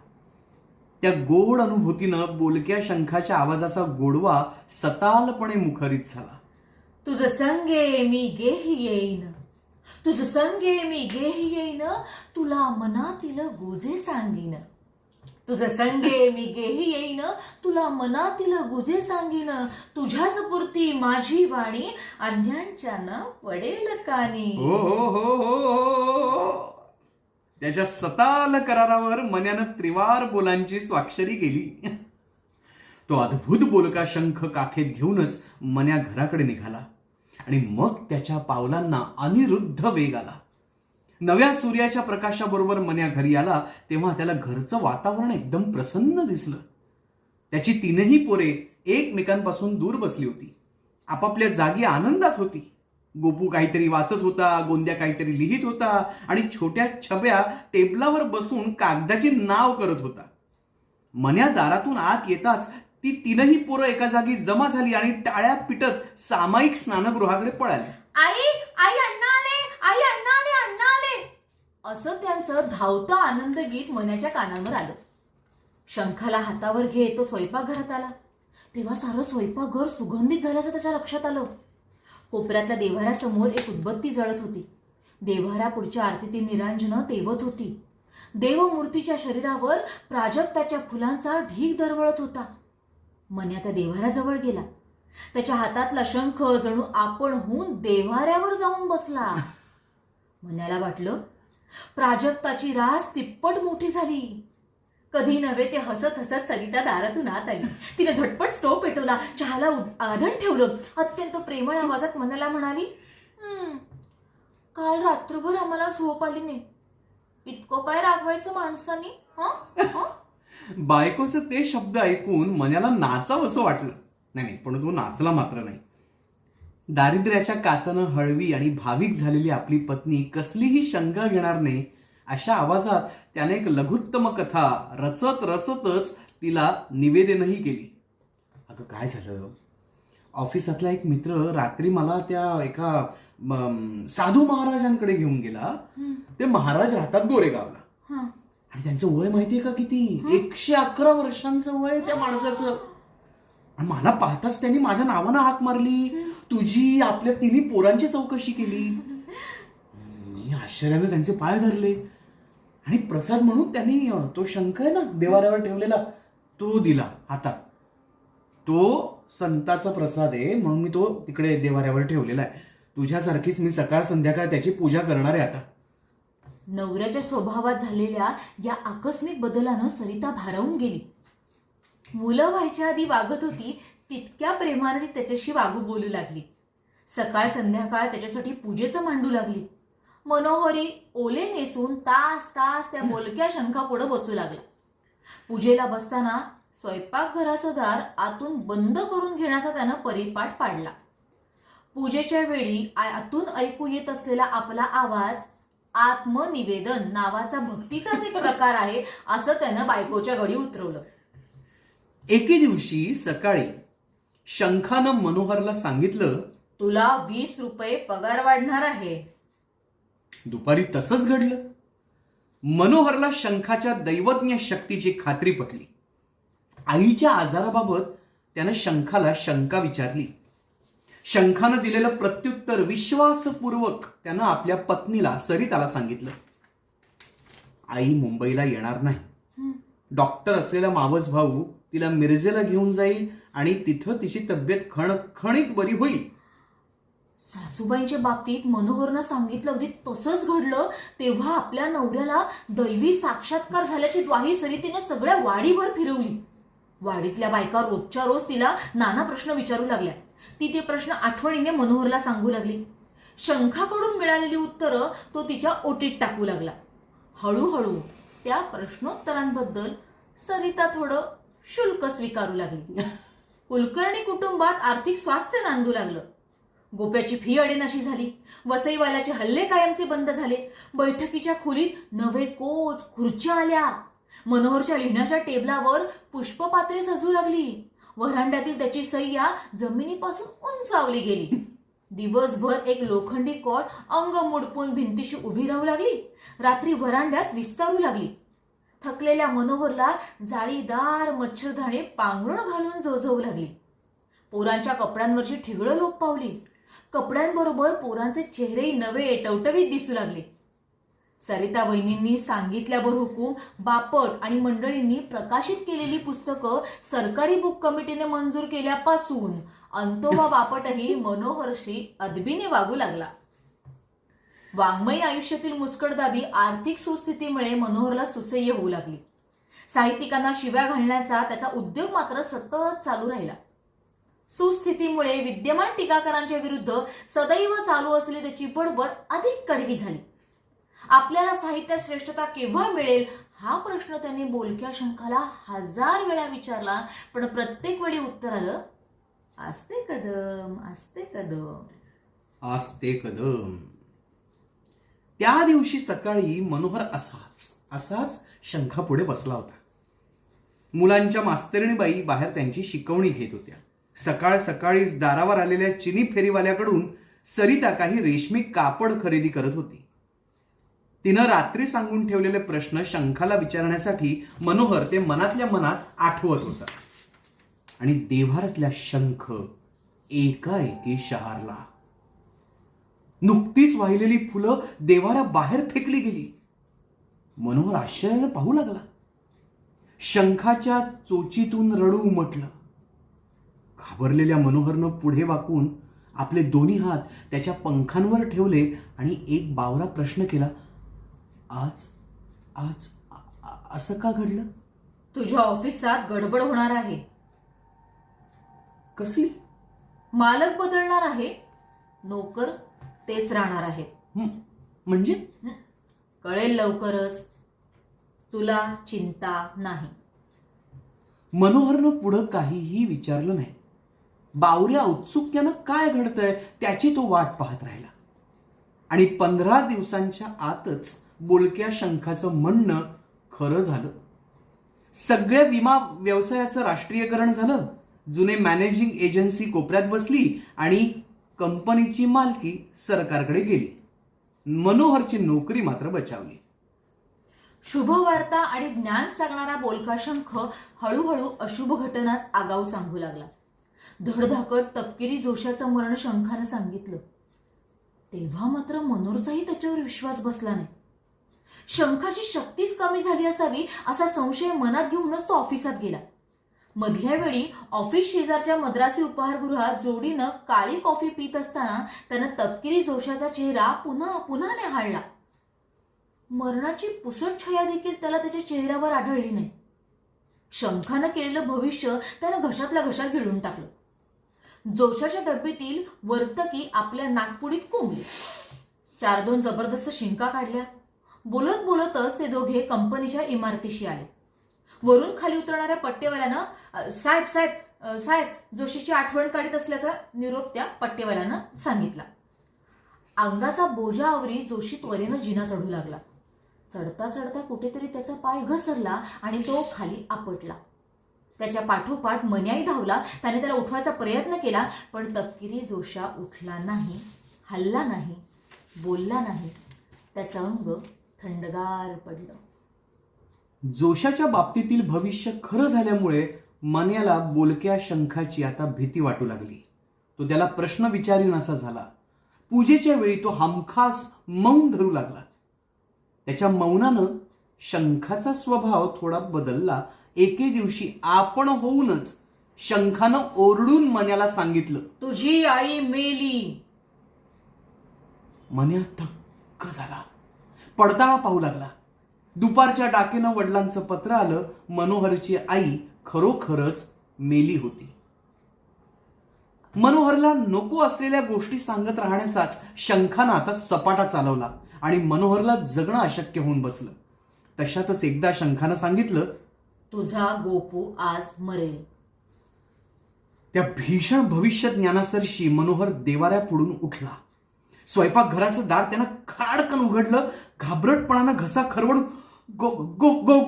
त्या गोड अनुभूतीनं बोलक्या शंखाच्या आवाजाचा गोडवा सतालपणे मुखरित झाला. तुझ संगे मी गेही येईन, तुझ संगे मी गेही येईन, तुला मनातील गुजे सांगीन. तुझ संगे मी गेही येईन, तुला मनातील गुजे सांगीन. तुझ्याच पुरती माझी वाणी, अन्यांच्या न पडेल कानी. हो हो हो हो. त्याच्या सताल करारावर मन्यानं त्रिवार बोलांची स्वाक्षरी केली. तो अद्भुत बोलका शंख काखेत घेऊनच मन्या घराकडे निघाला आणि मग त्याच्या पावलांना अनिरुद्ध वेग आला. नव्या सूर्याच्या प्रकाशाबरोबर मन्या घरी आला तेव्हा त्याला घरचं वातावरण एकदम प्रसन्न दिसलं. त्याची तीनही पोरे एकमेकांपासून दूर बसली होती, आपापल्या जागी आनंदात होती. गोपू काहीतरी वाचत होता, गोंद्या काहीतरी लिहित होता आणि छोट्या छब्या टेबलावर बसून कागदाची नाव करत होता. मन्या दारातून आत येताच ती तीनही पोरं एका जागी जमा झाली आणि टाळ्या पिटत सामायिक स्नानगृहाकडे पळाली. आई आई अण्णा आले, आई अण्णा आले, अण्णा आले, असं त्यांचं धावतं आनंद गीत मन्याच्या कानावर आलं. शंखाला हातावर घेत तो स्वयंपाकघरात आला तेव्हा सारं स्वयंपाकघर सुगंधित झाल्याचं त्याच्या लक्षात आलं. कोपऱ्यातल्या देव्हाऱ्यासमोर एक उदबत्ती जळत होती. देव्हाऱ्या पुढच्या आरतीतील निरांजनं तेवत होती. देवमूर्तीच्या शरीरावर प्राजक्ताच्या फुलांचा ढीग दरवळत होता. मन्या त्या देव्हाऱ्याजवळ गेला. त्याच्या हातातला शंख जणू आपणहून देव्हाऱ्यावर जाऊन बसला. मन्याला वाटलं प्राजक्ताची रास तिप्पट मोठी झाली. कधी नव्हे ते हसत हसत सरिता दारातून आत आली. तिने झटपट स्टोव पेटवला, चहाला आधण ठेवलं. अत्यंत प्रेमळ आवाजात मन्याला म्हणाली, काल रात्रभर आम्हाला झोप आली नाही. इतकं काय रागवायचं माणसानी? बायकोचं ते शब्द ऐकून मन्याला नाचावंसं वाटलं. नाही, पण तो नाचला मात्र नाही. दारिद्र्याच्या काचानं हळवी आणि भाविक झालेली आपली पत्नी कसलीही शंका घेणार नाही अशा आवाजात त्याने एक लघुत्तम कथा रचत रचतच तिला निवेदनही केली. अगं काय झालं, ऑफिसातला एक मित्र रात्री मला त्या एका साधू महाराजांकडे घेऊन गेला. ते महाराज राहतात गोरेगावला आणि त्यांचं वय माहितीये का किती? 111 वर्षांचं वय त्या माणसाचं. आणि मला पाहताच त्यांनी माझ्या नावानं हाक मारली, तुझी आपल्या तिन्ही पोरांची चौकशी केली. मी आश्चर्याने त्यांचे पाय धरले आणि प्रसाद म्हणून त्यांनी तो शंख आहे ना देवाऱ्यावर ठेवलेला तो दिला हातात. तो संताचा प्रसाद आहे म्हणून मी तो तिकडे देवाऱ्यावर ठेवलेला आहे. तुझ्यासारखीच मी सकाळ संध्याकाळ त्याची पूजा करणार आहे आता. नवऱ्याच्या स्वभावात झालेल्या या आकस्मिक बदलानं सरिता भारावून गेली. मुलं व्हायच्या आधी वागत होती तितक्या प्रेमाने ती त्याच्याशी वागू बोलू लागली. सकाळ संध्याकाळ त्याच्यासाठी पूजेचं मांडू लागली. मनोहरी ओले नेसून तास तास त्या बोलक्या शंखापुढे बसू लागला. पूजेला बसताना स्वयंपाकघराचं दार आतून बंद करून घेण्याचा त्यानं परिपाठ पाडला. पूजेच्या वेळी आतून ऐकू येत असलेला आपला आवाज आत्मनिवेदन नावाचा भक्तीचाच एक प्रकार आहे असं त्यानं बायकोच्या गडी उतरवलं. एके दिवशी सकाळी शंखानं मनोहरला सांगितलं, तुला 20 रुपये पगार वाढणार आहे. दुपारी तसंच घडलं. मनोहरला शंखाच्या दैवज्ञ शक्तीची खात्री पटली. आईच्या आजाराबाबत त्यानं शंखाला शंका विचारली. शंखानं दिलेलं प्रत्युत्तर विश्वासपूर्वक त्यानं आपल्या पत्नीला सरिताला सांगितलं, आई मुंबईला येणार नाही. डॉक्टर असलेला मावस भाऊ तिला मिरजेला घेऊन जाईल आणि तिथं तिची तब्येत खणखणीत बरी होईल. सासूबाईंच्या बाबतीत मनोहरनं सांगितलं अगदी तसंच घडलं. तेव्हा आपल्या नवऱ्याला दैवी साक्षात्कार झाल्याची ग्वाही सरितेनं सगळ्या वाडीभर फिरवली. वाडीतल्या बायका रोजच्या रोज तिला नाना प्रश्न विचारू लागल्या. ती ते प्रश्न आठवणीने मनोहरला सांगू लागली. शंखाकडून मिळालेली उत्तरं तो तिच्या ओटीत टाकू लागला. हळूहळू त्या प्रश्नोत्तरांबद्दल सरिता थोडं शुल्क स्वीकारू लागली. कुलकर्णी कुटुंबात आर्थिक स्वास्थ्य नांदू लागलं. गोप्याची फी अडेनाशी झाली. वसईवाल्याचे हल्ले कायमचे बंद झाले. बैठकीच्या खोलीत नवे कोच खुर्च्या आल्या. मनोहरच्या लिहिण्याच्या टेबलावर पुष्पपात्रे सजू लागली. व्हरांड्यातील त्याची सय्या जमिनीपासून उंचावली गेली. दिवसभर एक लोखंडी कॉट अंग मुडपून भिंतीशी उभी राहू लागली. रात्री व्हरांड्यात विस्तारू लागली. थकलेल्या मनोहरला जाळीदार मच्छरदाणी पांघरुण घालून जोजवू लागली. पोरांच्या कपड्यांवरची ठिगळं लोप पावली. कपड्यांबरोबर पोरांचे चेहरेही नवे टवटवीत दिसू लागले. सरिता वहिनींनी सांगितल्यावर हुकूम बापट आणि मंडळींनी प्रकाशित केलेली पुस्तकं सरकारी बुक कमिटीने मंजूर केल्यापासून अंतोबा बापटही मनोहरशी अदबीने वागू लागला. वाङ्मयीन आयुष्यातील मुस्कटदाबी आर्थिक सुस्थितीमुळे मनोहरला सुसह्य होऊ लागली. साहित्यिकांना शिव्या घालण्याचा त्याचा उद्योग मात्र सतत चालू राहिला. सुस्थितीमुळे विद्यमान टीकाकारांच्या विरुद्ध सदैव चालू असलेली त्याची बडबड अधिक कडवी झाली. आपल्याला साहित्यात श्रेष्ठता केव्हा मिळेल हा प्रश्न त्याने बोलक्या शंखाला 1000 वेळा विचारला, पण प्रत्येक वेळी उत्तर आलं, आस्ते कदम आस्ते कदम आस्ते कदम. त्या दिवशी सकाळी मनोहर असाच शंखापुढे बसला होता. मुलांच्या मास्तरणीबाई बाहेर त्यांची शिकवणी घेत होत्या. सकाळ सकाळीच दारावर आलेल्या चिनी फेरीवाल्याकडून सरिता काही रेशमी कापड खरेदी करत होती. तिनं रात्री सांगून ठेवलेले प्रश्न शंखाला विचारण्यासाठी मनोहर ते मनातल्या मनात आठवत होता. आणि देव्हारातल्या शंख एकाएकी शहारला. नुकतीच वाहिलेली फुलं देवारा बाहेर फेकली गेली. मनोहर आश्चर्याने पाहू लागला. शंखाच्या चोचीतून रडू उमटलं. घाबरलेल्या मनोहरनं पुढे वाकून आपले दोन्ही हात त्याच्या पंखांवर ठेवले आणि एक बावरा प्रश्न केला, आज आज असं का घडलं? तुझ्या ऑफिसात गडबड होणार आहे. कसली? मालक बदलणार आहे, नोकर तेच राहणार आहे. म्हणजे? कळेल लवकरच, तुला चिंता नाही. मनोहरनं पुढं काहीही विचारलं नाही. बावऱ्या उत्सुकतेनं काय घडतंय त्याची तो वाट पाहत राहिला. आणि 15 दिवसांच्या आतच बोलक्या शंखाचं म्हणणं खरं झालं. सगळ्या विमा व्यवसायाचं राष्ट्रीयकरण झालं. जुने मॅनेजिंग एजन्सी कोपऱ्यात बसली आणि कंपनीची मालकी सरकारकडे गेली. मनोहरची नोकरी मात्र बचावली. शुभवार्ता आणि ज्ञान सांगणारा बोलका शंख हळूहळू अशुभ घटनाच आगाऊ सांगू लागला. धडधाकट तपकिरी जोशाचं मरण शंखानं सांगितलं. तेव्हा मात्र मनोहरचाही त्याच्यावर विश्वास बसला नाही. शंखाची शक्तीच कमी झाली असावी असा संशय मनात घेऊनच तो ऑफिसात गेला. मधल्या वेळी ऑफिस शेजारच्या मद्रासी उपहारगृहात जोडीनं काळी कॉफी पित असताना त्यानं तपकिरी जोशाचा चेहरा पुन्हा न्याहाळला. मरणाची पुसट छाया देखील त्याला त्याच्या चेहऱ्यावर आढळली नाही. शंखानं केलेलं भविष्य त्यानं घशातल्या घशात गिळून टाकलं. जोशाच्या डब्बीतील वर्तकी आपल्या नाकपुडीत कोंबली. 4-2 जबरदस्त शिंका काढल्या. बोलत बोलतच ते दोघे कंपनीच्या इमारतीशी आले. वरून खाली उतरणाऱ्या पट्टेवाल्यानं साहेब साहेब साहेब जोशीची आठवण काढीत असल्याचा निरोप त्या पट्टेवाल्यानं सांगितला. अंगाचा बोजा आवरी जोशी त्वरेनं जिना चढू लागला. चढता चढता कुठेतरी त्याचा पाय घसरला आणि तो खाली आपटला. त्याच्या पाठोपाठ मन्याई धावला. त्याने त्याला उठवायचा प्रयत्न केला, पण तपकिरी जोशा उठला नाही, हलला नाही, बोलला नाही. त्याचं अंग थंडगार पडलं. जोशाच्या बाबतीतील भविष्य खरं झाल्यामुळे मन्याला बोलक्या शंखाची आता भीती वाटू लागली. तो त्याला प्रश्न विचारीन असा झाला. पूजेच्या वेळी तो हमखास मौन धरू लागला. त्याच्या मौनानं शंखाचा स्वभाव थोडा बदलला. एके दिवशी आपण होऊनच शंखानं ओरडून मन्याला सांगितलं, तुझी आई मेली. मन्या थक्क झाला. पडताळा पाहू लागला. दुपारच्या डाकेनं वडिलांचं पत्र आलं. मनोहरची आई खरोखरच मेली होती. मनोहरला नको असलेल्या गोष्टी सांगत राहण्याचाच शंखानं आता सपाटा चालवला आणि मनोहरला जगणं अशक्य होऊन बसलं. तशातच एकदा शंखानं सांगितलं, तुझा गोपू आज मरेल. त्या भीषण भविष्य ज्ञानासरशी मनोहर देवाऱ्यापुढून उठला. स्वयंपाकघराचं दार त्यानं खाडकन उघडलं. घाबरटपणानं घसा खरवून गोपू गोपू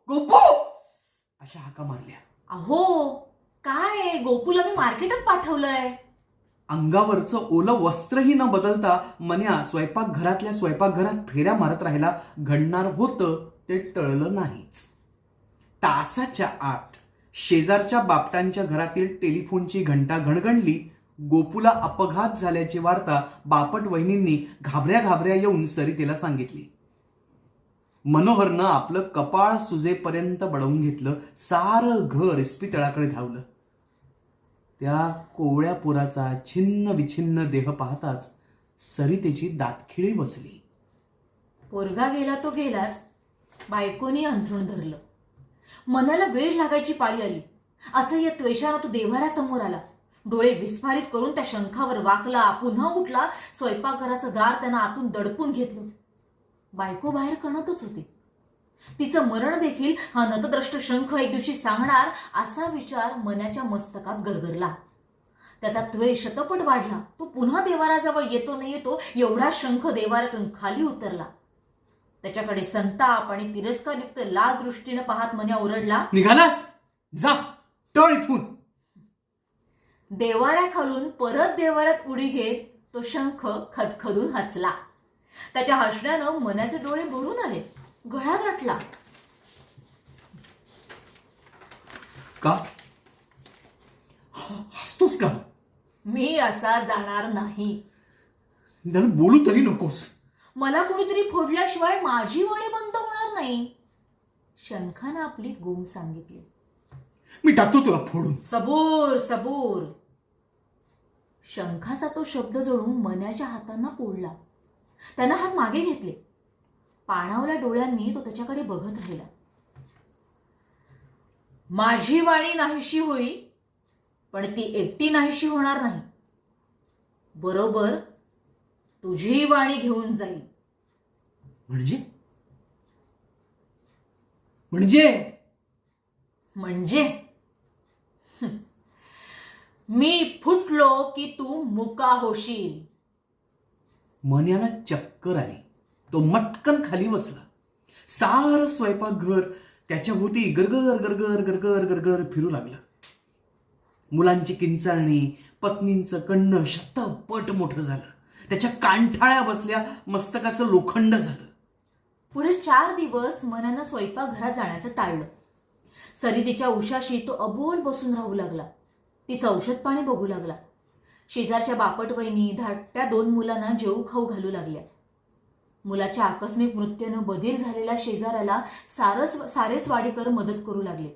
गोपू अशा हाका मारल्या. अहो काय, गोपूला मी मार्केटात पाठवलंय. अंगावरचं ओलं वस्त्रही न बदलता मन्या स्वयंपाकघरातल्या स्वयंपाकघरात फेऱ्या मारत राहिला. घडणार होतं ते टळलं नाहीच. तासाच्या आत शेजारच्या बापटांच्या घरातील टेलिफोनची घंटा घणघणली. गोपूला अपघात झाल्याची वार्ता बापट वहिनींनी घाबऱ्या घाबऱ्या येऊन सरितेला सांगितली. मनोहरनं आपलं कपाळ सुजेपर्यंत बडवून घेतलं. सारं घर इस्पितळाकडे धावलं. त्या कोवळ्या पुराचा छिन्न विछिन्न देह पाहताच सरितेची दातखिळी बसली. पोरगा गेला तो गेलाच, बायकोनी अंथरूण धरलं. मनाला वेळ लागायची पाळी आली. असह्य त्वेषानं तो देव्हाऱ्यासमोर आला. डोळे विस्फारित करून त्या शंखावर वाकला. पुन्हा उठला. स्वयंपाकघराचं दार त्यानं आतून दडपून घेतलं. बायको बाहेर कणतच होती. तिचं मरण देखील हा नतद्रष्ट शंख एक दिवशी सांगणार असा विचार मनाच्या मस्तकात गरगरला. त्याचा द्वेष शतपट वाढला. तो पुन्हा देवाराजवळ येतो न येतो एवढा शंख देवाऱ्यातून खाली उतरला. त्याच्याकडे संताप आणि तिरस्कारयुक्त लाल दृष्टीनं पाहत मन्या ओरडला, निघालास? जा, टळ इथून. देवाऱ्याखालून परत देवाऱ्यात उडी घेत तो शंख खदखदून हसला. त्याच्या हसण्यानं मनाचे डोळे भरून आले. गळा दाटला. का हसतोस का? मी असा जाणार नाही. बोलू तरी नकोस. मला कुणीतरी फोडल्याशिवाय माझी वाणी बंद होणार नाही. शंखानं आपली गुम सांगितली. मी टाकतो तुला फोडून. सबूर सबूर. शंखाचा तो शब्द जळून मन्याच्या हातांना पोळला. त्यानं हात मागे घेतले. पाणावल्या डोळ्यांनी तो त्याच्याकडे बघत राहिला. माझी वाणी नाहीशी होईल, पण ती एकटी नाहीशी होणार नाही. बरोबर तुझी वाणी घेऊन जाईल. म्हणजे म्हणजे म्हणजे मी फुटलो की तू मुका होशील. मन्याला चक्कर आली. तो मटकन खाली बसला. सारं स्वयंपाकघर त्याच्या भोवती गरगर गरगर गरगर गरगर फिरू लागलं. मुलांची किंचाळणी, पत्नींचं कण्ण शतपट मोठं झालं. त्याच्या कांठाळ्या बसल्या. मस्तकाचं लोखंड झालं. पुढे 4 दिवस मनानं स्वयंपाकघरात जाण्याचं टाळलं. सरितेच्या उशाशी तो अबोल बसून राहू लागला. तिचं औषध पाणी बघू लागला. शेजारच्या बापट वहिनी धाकट्या 2 मुलांना जेवू खाऊ घालू लागल्या. मुलाच्या आकस्मिक मृत्यूनं बधीर झालेल्या शेजाऱ्याला सारेच वाडीकर मदत करू लागले.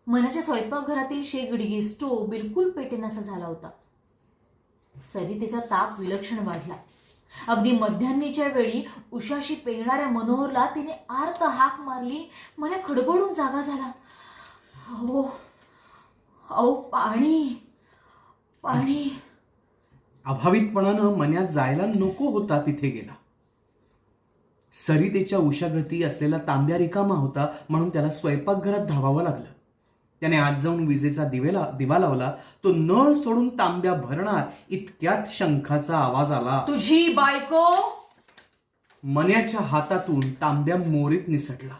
मनाच्या स्वयंपाकघरातील शेगडी स्टोव बिलकुल पेटेनासा झाला होता. सरितेचा ताप विलक्षण वाढला. अगदी मध्यान्हीच्या वेळी उशाशी पेंगणाऱ्या मनोहरला तिने आर्त हाक मारली. मला खडबडून जागा झाला. अहो अहो पाणी पाणी. अभावितपणानं मन्या जायला नको होता तिथे गेला. सरितेच्या उशागती असलेला तांब्या रिकामा होता म्हणून त्याला स्वयंपाकघरात धावावं लागलं. त्याने आज जाऊन विजेचा दिवा लावला. तो नळ सोडून तांब्या भरणार इतक्यात शंखाचा आवाज आला. तुझी बायको. मन्याच्या हातातून तांब्या मोरीत निसटला.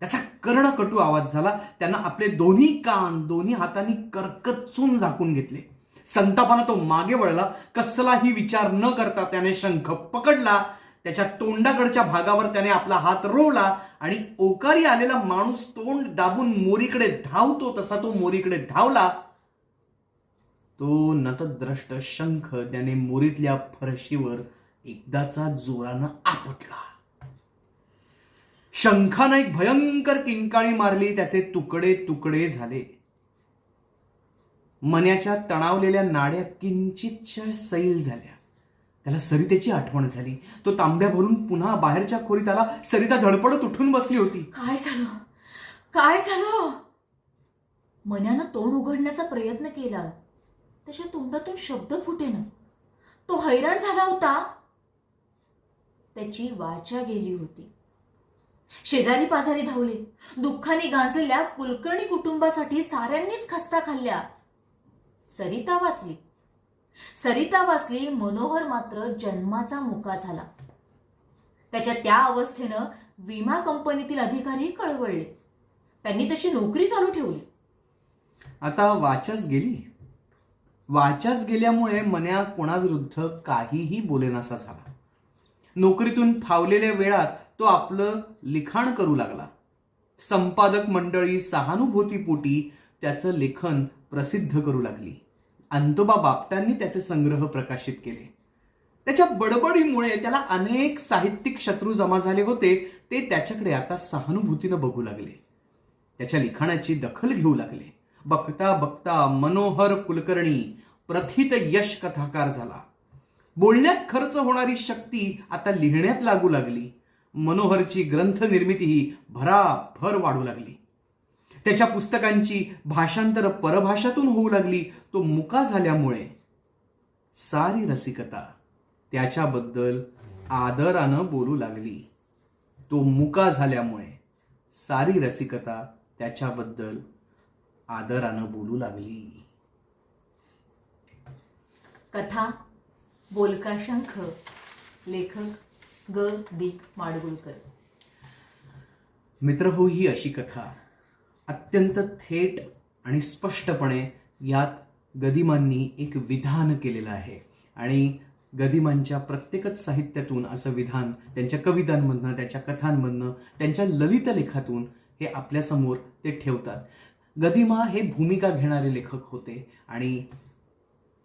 त्याचा कर्णकटू आवाज झाला. त्यानं आपले दोन्ही कान दोन्ही हातांनी करकचून झाकून घेतले. संतापानं तो मागे वळला. कसलाही विचार न करता त्याने शंख पकडला. त्याच्या तोंडाकडच्या भागावर त्याने आपला हात रोवला आणि ओकारी आलेला माणूस तोंड दाबून मोरीकडे धावतो तसा तो मोरीकडे धावला. तो नतद्रष्ट शंख त्याने मोरीतल्या फरशीवर एकदाचा जोरानं आपटला. शंखानं एक भयंकर किंकाळी मारली. त्याचे तुकडे तुकडे झाले. मन्याच्या तणावलेल्या नाड्या किंचितशा सैल झाल्या. त्याला सरितेची आठवण झाली. तो तांब्या भरून पुन्हा बाहेरच्या खोरीत आला. सरिता धडपडत उठून बसली होती. काय झालं, काय झालं? मन्यानं तोंड उघडण्याचा प्रयत्न केला. त्याच्या तोंडातून शब्द फुटेना. तो हैराण झाला होता. त्याची वाचा गेली होती. शेजारी पाजारी धावले. दुःखाने गांजलेल्या कुलकर्णी कुटुंबासाठी साऱ्यांनीच खस्ता खाल्ल्या. सरिता वाचली. सरिता वाचली. मनोहर मात्र जन्माचा मुका झाला. त्याच्या त्या अवस्थेनं विमा कंपनीतील अधिकारी कळवळले. त्यांनी त्याची नोकरी चालू ठेवली. आता वाचाच गेली. वाचाच गेल्यामुळे मन्या कोणाविरुद्ध काहीही बोलेनासा झाला. नोकरीतून फावलेल्या वेळात तो आपलं लिखाण करू लागला. संपादक मंडळी सहानुभूतीपोटी त्याचं लेखन प्रसिद्ध करू लागली. अंतोबा बापटांनी त्याचे संग्रह प्रकाशित केले. त्याच्या बडबडीमुळे त्याला अनेक साहित्यिक शत्रू जमा झाले होते. ते त्याच्याकडे आता सहानुभूतीनं बघू लागले. त्याच्या लिखाणाची दखल घेऊ लागले. बघता बघता मनोहर कुलकर्णी प्रथित यश कथाकार झाला. बोलण्यात खर्च होणारी शक्ती आता लिहिण्यात लागू लागली. मनोहरची ग्रंथ निर्मितीही भराभर वाढू लागली. त्याच्या पुस्तकांची भाषांतर परभाषातून होऊ लागली. तो मुका झाल्यामुळे सारी रसिकता त्याच्याबद्दल आदरानं बोलू लागली. तो मुका झाल्यामुळे सारी रसिकता त्याच्याबद्दल आदरानं बोलू लागली. कथा बोलका शंख. लेखक ग. दी. माडगुळकर. मित्र हो, ही अशी कथा अत्यंत थेट आणि स्पष्टपणे यात गदिमांनी एक विधान केलेलं आहे. आणि गदिमांच्या प्रत्येकच साहित्यातून असं विधान त्यांच्या कवितांमधनं, त्यांच्या कथांमधनं, त्यांच्या ललित लेखातून हे आपल्यासमोर ते ठेवतात. गदिमा हे भूमिका घेणारे लेखक होते आणि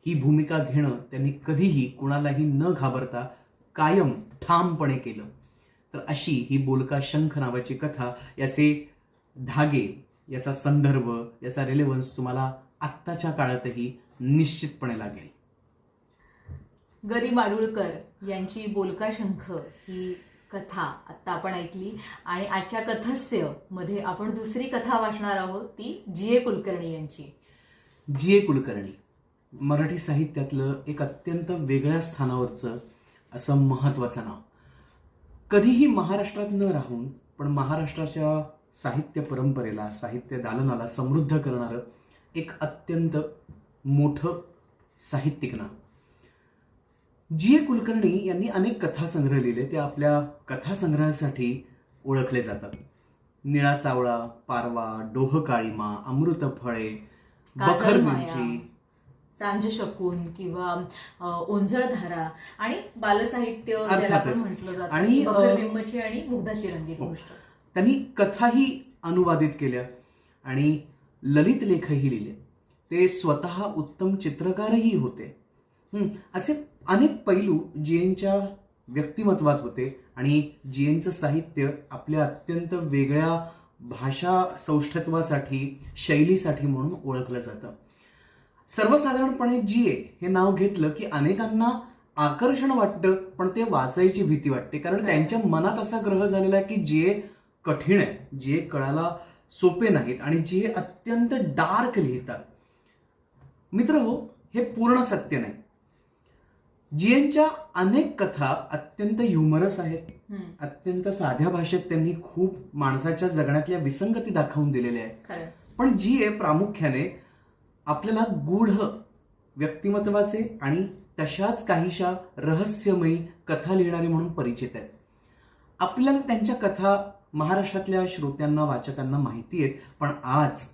ही भूमिका घेणं त्यांनी कधीही कुणालाही न घाबरता कायम ठामपणे केलं. तर अशी ही बोलका शंख नावाची कथा, याचे धागे, याचा संदर्भ, याचा रेलेव्हन्स तुम्हाला आत्ताच्या काळातही निश्चितपणे लागेल. गदी माडगुळकर यांची बोलका शंख ही कथा आता आपण ऐकली. आणि आजच्या कथस्य मध्ये आपण दुसरी कथा वाचणार आहोत, ती जी. ए. कुलकर्णी यांची. जी. ए. कुलकर्णी मराठी साहित्यातलं एक अत्यंत वेगळ्या स्थानावरचं असं महत्वाचं नाव. कधीही महाराष्ट्रात न राहून पण महाराष्ट्राच्या साहित्य परंपरेला, साहित्य दालनाला समृद्ध करणारं एक अत्यंत मोठं साहित्यिक नाव. जी. ए. कुलकर्णी यांनी अनेक कथासंग्रह लिहिले. ते आपल्या कथासंग्रहासाठी ओळखले जातात. निळा सावळा, पारवा, डोह काळीमा, अमृत फळे, बखर मिरची, सांज शकून किंवा ओंजळधारा आणि बालसाहित्य ज्याला आपण म्हटलं जातं, आणि बखर मिरची आणि मुग्धाची रंगीत गोष्ट. त्यांनी कथाही अनुवादित केल्या आणि ललित लेखही लिहिले. ते स्वतः उत्तम चित्रकारही होते. असे अनेक पैलू जीएनच्या व्यक्तिमत्वात होते आणि जीएनचं साहित्य आपल्या अत्यंत वेगळ्या भाषा सौष्ठत्वासाठी, शैलीसाठी म्हणून ओळखलं जातं. सर्वसाधारणपणे जीए हे नाव घेतलं की अनेकांना आकर्षण वाटतं, पण ते वाचायची भीती वाटते. कारण त्यांच्या मनात असा ग्रह झालेला आहे की जीए कठीण आहे, जीए कळायला सोपे नाहीत आणि जीए अत्यंत डार्क लिहितात. मित्र हो, हे पूर्ण सत्य नाही. जीएनच्या अनेक कथा अत्यंत ह्युमरस आहेत. अत्यंत साध्या भाषेत त्यांनी खूप माणसाच्या जगण्यातल्या विसंगती दाखवून दिलेल्या आहेत. पण जीए प्रामुख्याने आपल्याला गूढ व्यक्तिमत्वाचे आणि तशाच काहीशा रहस्यमयी कथा लिहिणारे म्हणून परिचित आहेत. आपल्याला त्यांच्या कथा महाराष्ट्रातल्या श्रोत्यांना, वाचकांना माहिती आहेत. पण आज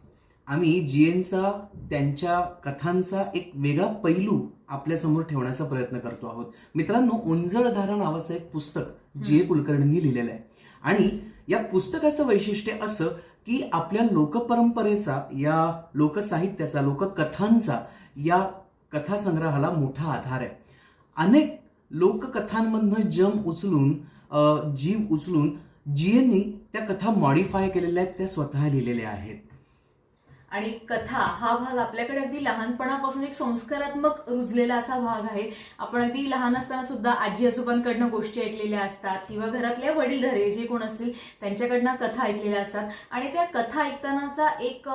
आम्ही जीएनचा, त्यांच्या कथांचा एक वेगळा पैलू आपल्यासमोर ठेवण्याचा प्रयत्न करतो आहोत. मित्रांनो, ओंजळधारा नावाचं एक पुस्तक जी. ए. कुलकर्णींनी लिहिलेलं आहे. आणि या पुस्तकाचं वैशिष्ट्य असं की आपल्या लोकपरंपरेचा, या लोकसाहित्याचा, लोककथांचा, या कथासंग्रहाला मोठा आधार आहे. अनेक लोककथांमधनं जीव उचलून जीएननी त्या कथा मॉडिफाय केलेल्या आहेत, त्या स्वतः लिहिलेल्या आहेत. आणि कथा हा भाग आपल्याकडे अगदी लहानपणापासून एक संस्कारात्मक रुजलेला असा भाग आहे. आपण अगदी लहान असताना सुद्धा आजी आजोबांकडनं गोष्टी ऐकलेल्या असतात किंवा घरातले वडीलधारे जे कोण असतील त्यांच्याकडनं कथा ऐकलेल्या असतात. आणि त्या कथा ऐकतानाचा एक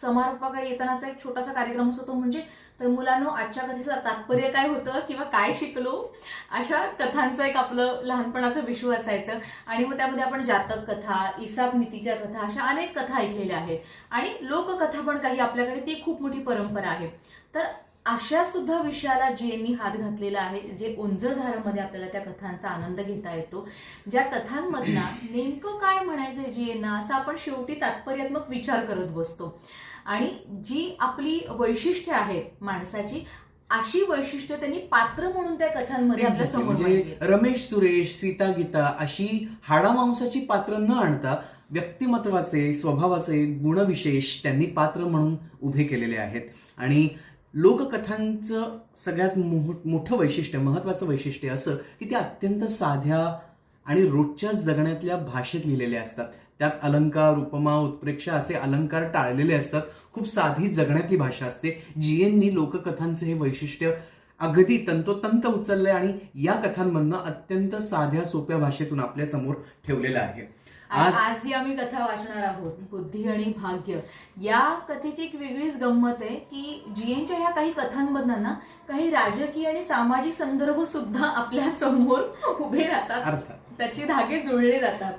समारोपाकडे येतानाचा एक छोटासा कार्यक्रम असतो, म्हणजे तर मुलांनो आजच्या कथेचं तात्पर्य काय होतं किंवा काय शिकलो, अशा कथांचं एक आपलं लहानपणाचं विश्व असायचं. आणि मग त्यामध्ये आपण जातक कथा, इसाप नीतीच्या कथा, अशा अनेक कथा ऐकलेल्या आहेत. आणि लोककथा पण काही आपल्याकडे, ती खूप मोठी परंपरा आहे. तर अशा सुद्धा विषयाला जीएननी हात घातलेला आहे, जे ओंजळधारामध्ये आपल्याला त्या कथांचा आनंद घेता येतो. ज्या कथांमधना नेमकं काय म्हणायचंय जीएनना, असं आपण शेवटी तात्पर्यात्मक विचार करत बसतो. आणि जी आपली वैशिष्ट्ये आहेत माणसाची, अशी वैशिष्ट्य त्यांनी पात्र म्हणून त्या कथांमध्ये आपल्या समोर मांडली. रमेश सुरेश, सीता गीता अशी हाडामांसाची पात्र न आणता व्यक्तिमत्वाचे, स्वभावाचे गुणविशेष त्यांनी पात्र म्हणून उभे केलेले आहेत. आणि लोककथांचं सगळ्यात मोठं वैशिष्ट्य, महत्वाचं वैशिष्ट्य असं की त्या अत्यंत साध्या आणि रोजच्या जगण्यातल्या भाषेत लिहिलेल्या असतात. त्यात अलंकार, उपमा, उत्प्रेक्षा असे अलंकार टाळलेले असतात. खूप साधी जगण्यातली भाषा असते. जीएननी लोककथांचं हे वैशिष्ट्य अगदी तंतोतंत उचललंय आणि या कथांमधनं अत्यंत साध्या सोप्या भाषेतून आपल्या समोर ठेवलेलं आहे. आज जी आम्ही कथा वाचणार आहोत, बुद्धी आणि भाग्य, या कथेची एक वेगळीच गंमत आहे की जीएनच्या ह्या काही कथांमधनं ना काही राजकीय आणि सामाजिक संदर्भ सुद्धा आपल्या समोर उभे राहतात, त्याचे धागे जुळले जातात.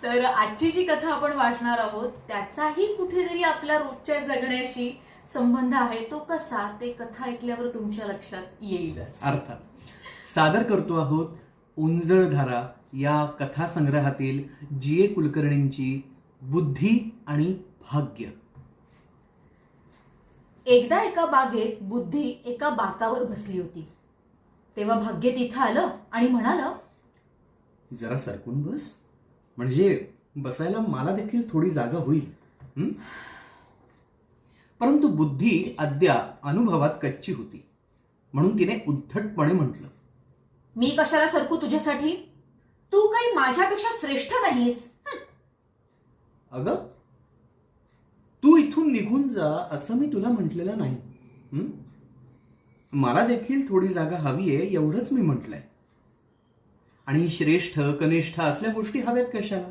तर आजची जी कथा आपण वाचणार आहोत त्याचाही कुठेतरी आपल्या रोजच्या जगण्याशी संबंध आहे. तो कसा, ते कथा ऐकल्यावर तुमच्या लक्षात येईलच. अर्थात सादर करतो आहोत ओंजळधारा या कथासंग्रहातील जी.ए. कुलकर्णींची बुद्धी आणि भाग्य. एकदा एका बागेत बुद्धी एका बाकावर बसली होती. तेव्हा भाग्य तिथं आलं आणि म्हणालं, जरा सरकून बस, म्हणजे बसायला मला देखील थोडी जागा होईल. परंतु बुद्धी अद्याप अनुभवात कच्ची होती, म्हणून तिने उद्धटपणे म्हटलं, मी कशाला सरकू तुझ्यासाठी? तू काही माझ्यापेक्षा श्रेष्ठ नाहीस. अगं, तू इथून निघून जा असं मी तुला म्हटलेलं नाही. मला देखील थोडी जागा हवी आहे एवढंच मी म्हटलंय. आणि श्रेष्ठ कनिष्ठ असल्या गोष्टी हव्यात कशाला?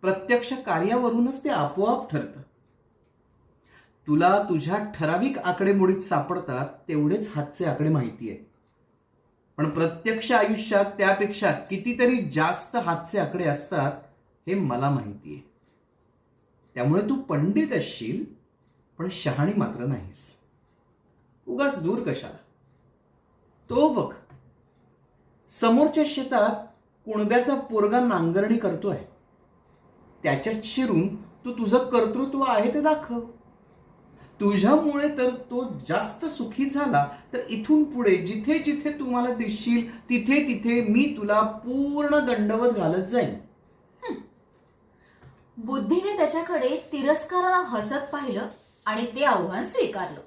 प्रत्यक्ष कार्यावरूनच ते आपोआप ठरतं. तुला तुझ्या ठराविक आकडेमोडीत सापडतात तेवढेच हातचे आकडे माहिती आहेत, पण प्रत्यक्ष आयुष्यात त्यापेक्षा कितीतरी जास्त हातचे आकडे असतात हे मला माहिती आहे. त्यामुळे तू पंडित असशील पण शहाणी मात्र नाहीस. उगाच दूर कशाला? तो बघ, समोरच्या शेतात कुणब्याचा पोरगा नांगरणी करतोय, त्याच्यात शिरून तू तुझं कर्तृत्व आहे ते दाखव. तुझ्यामुळे तर तो जास्त सुखी झाला तर इथून पुढे जिथे जिथे तू मला दिसशील तिथे तिथे मी तुला पूर्ण दंडवत घालत जाईन. बुद्धीने त्याच्याकडे तिरस्कारानं हसत पाहिलं आणि ते आव्हान स्वीकारलं.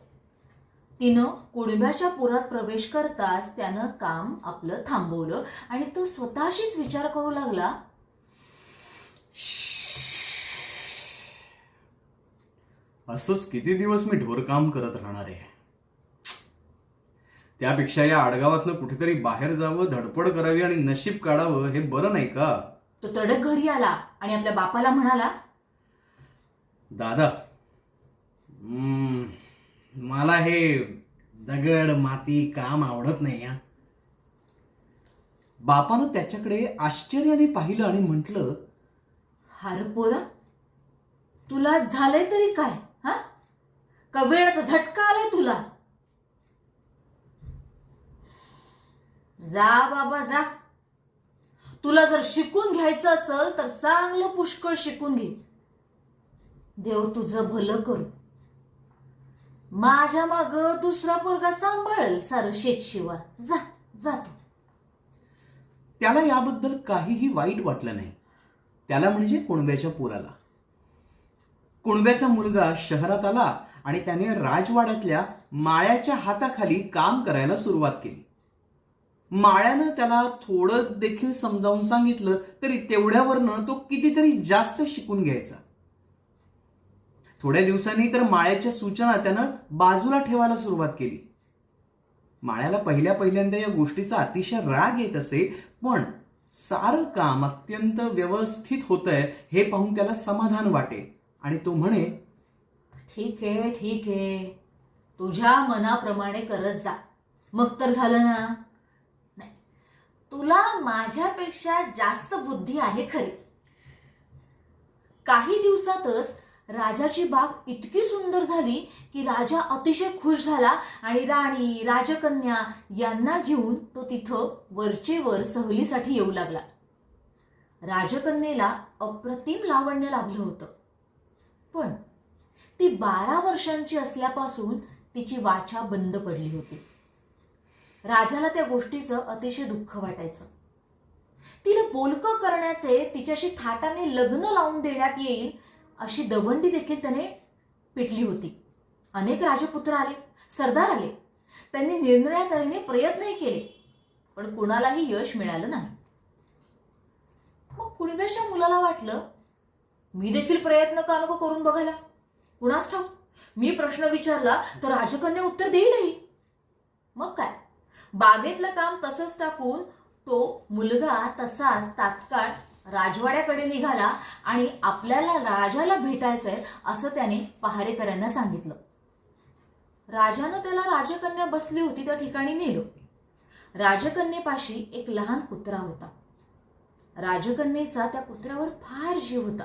तिनं कुणब्याच्या पुरात प्रवेश करताच त्यानं काम आपलं थांबवलं आणि तो स्वतःशीच विचार करू लागला, असंच किती दिवस मी ढोरकाम करत राहणार आहे? त्यापेक्षा या आडगावातनं कुठेतरी बाहेर जावं, धडपड करावी आणि नशीब काढावं हे बरं नाही का? तो तडक घरी आला आणि आपल्या बापाला म्हणाला, दादा, मला हे दगड माती काम आवडत नाही. बापानं त्याच्याकडे आश्चर्याने पाहिलं आणि म्हटलं, हरपोरा, तुला झालंय तरी काय? हा, का वेळाचा झटका आलाय तुला? जा बाबा जा, तुला जर शिकून घ्यायचं असेल तर चांगलं पुष्कळ शिकून घे. देव तुझं भलं करू. माझ्या माग दुसरा पोरगा सांभाळेल सारं शेतशिवार. जा जातो. त्याला याबद्दल काहीही वाईट वाटलं नाही. त्याला म्हणजे कुणब्याच्या पोराला. कुणब्याचा मुलगा शहरात आला आणि त्याने राजवाड्यातल्या माळ्याच्या हाताखाली काम करायला सुरुवात केली. माळ्यानं त्याला थोडं देखील समजावून सांगितलं तरी तेवढ्यावरनं तो कितीतरी जास्त शिकून घ्यायचा. थोड्या दिवसांनी तर माळ्याच्या सूचना त्यानं बाजूला ठेवायला सुरुवात केली. माळ्याला पहिल्यांदा या गोष्टीचा अतिशय राग येत असे, पण सारं काम अत्यंत व्यवस्थित होतंय हे पाहून त्याला समाधान वाटे आणि तो म्हणे, ठीक आहे, तुझ्या मनाप्रमाणे करत जा, मग तर झालं ना. नाही, तुला माझ्यापेक्षा जास्त बुद्धी आहे खरी. काही दिवसातच राजाची बाग इतकी सुंदर झाली की राजा अतिशय खुश झाला आणि राणी, राजकन्या यांना घेऊन तो तिथं वरचेवर सहलीसाठी येऊ लागला. राजकन्येला अप्रतिम लावण्य लाभलं होतं, पण ती 12 वर्षांची असल्यापासून तिची वाचा बंद पडली होती. राजाला त्या गोष्टीचं अतिशय दुःख वाटायचं. तिला बोलकं करण्याचे, तिच्याशी थाटाने लग्न लावून देण्यात येईल अशी दवंडी देखील त्याने पिटली होती. अनेक राजपुत्र आले, सरदार आले, त्यांनी निरनिराळ्या तऱ्हेने प्रयत्नही केले, पण कुणालाही यश मिळालं नाही. मग कुणब्याच्या मुलाला वाटलं, मी देखील प्रयत्न का नको करून बघायला, कुणास ठाऊक मी प्रश्न विचारला तर राजकन्या उत्तर देईलही. मग काय, बागेतलं काम तसंच टाकून तो मुलगा तसाच तात्काळ राजवाड्याकडे निघाला आणि आपल्याला राजाला भेटायचंय असं त्याने पहारेकऱ्यांना सांगितलं. राजानं त्याला राजकन्या बसली होती त्या ठिकाणी नेलं. राजकन्येपाशी एक लहान कुत्रा होता. राजकन्येचा त्या कुत्र्यावर फार जीव होता,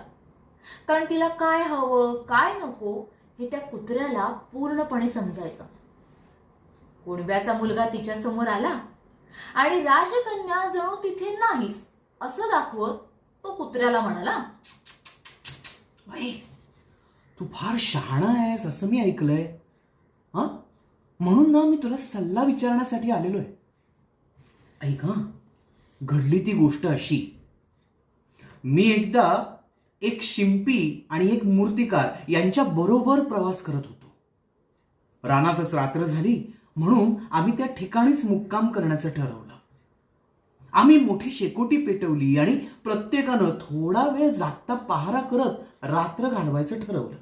कारण तिला काय हवं काय नको हे त्या कुत्र्याला पूर्णपणे समजायचं. कुणब्याचा मुलगा तिच्या समोर आला आणि राजकन्या जणू तिथे नाहीच असं दाखवत तो कुत्र्याला म्हणाला, तू फार शहाणा आहेस असं मी ऐकलंय. म्हणून ना मी तुला सल्ला विचारण्यासाठी आलेलो आहे. ऐक, घडली ती गोष्ट अशी. मी एकदा एक शिंपी आणि एक मूर्तिकार यांच्या बरोबर प्रवास करत होतो. रानातच रात्र झाली म्हणून आम्ही त्या ठिकाणीच मुक्काम करण्याचं ठरवलं. आम्ही मोठी शेकोटी पेटवली आणि प्रत्येकानं थोडा वेळ जागता पहारा करत रात्र घालवायचं ठरवलं.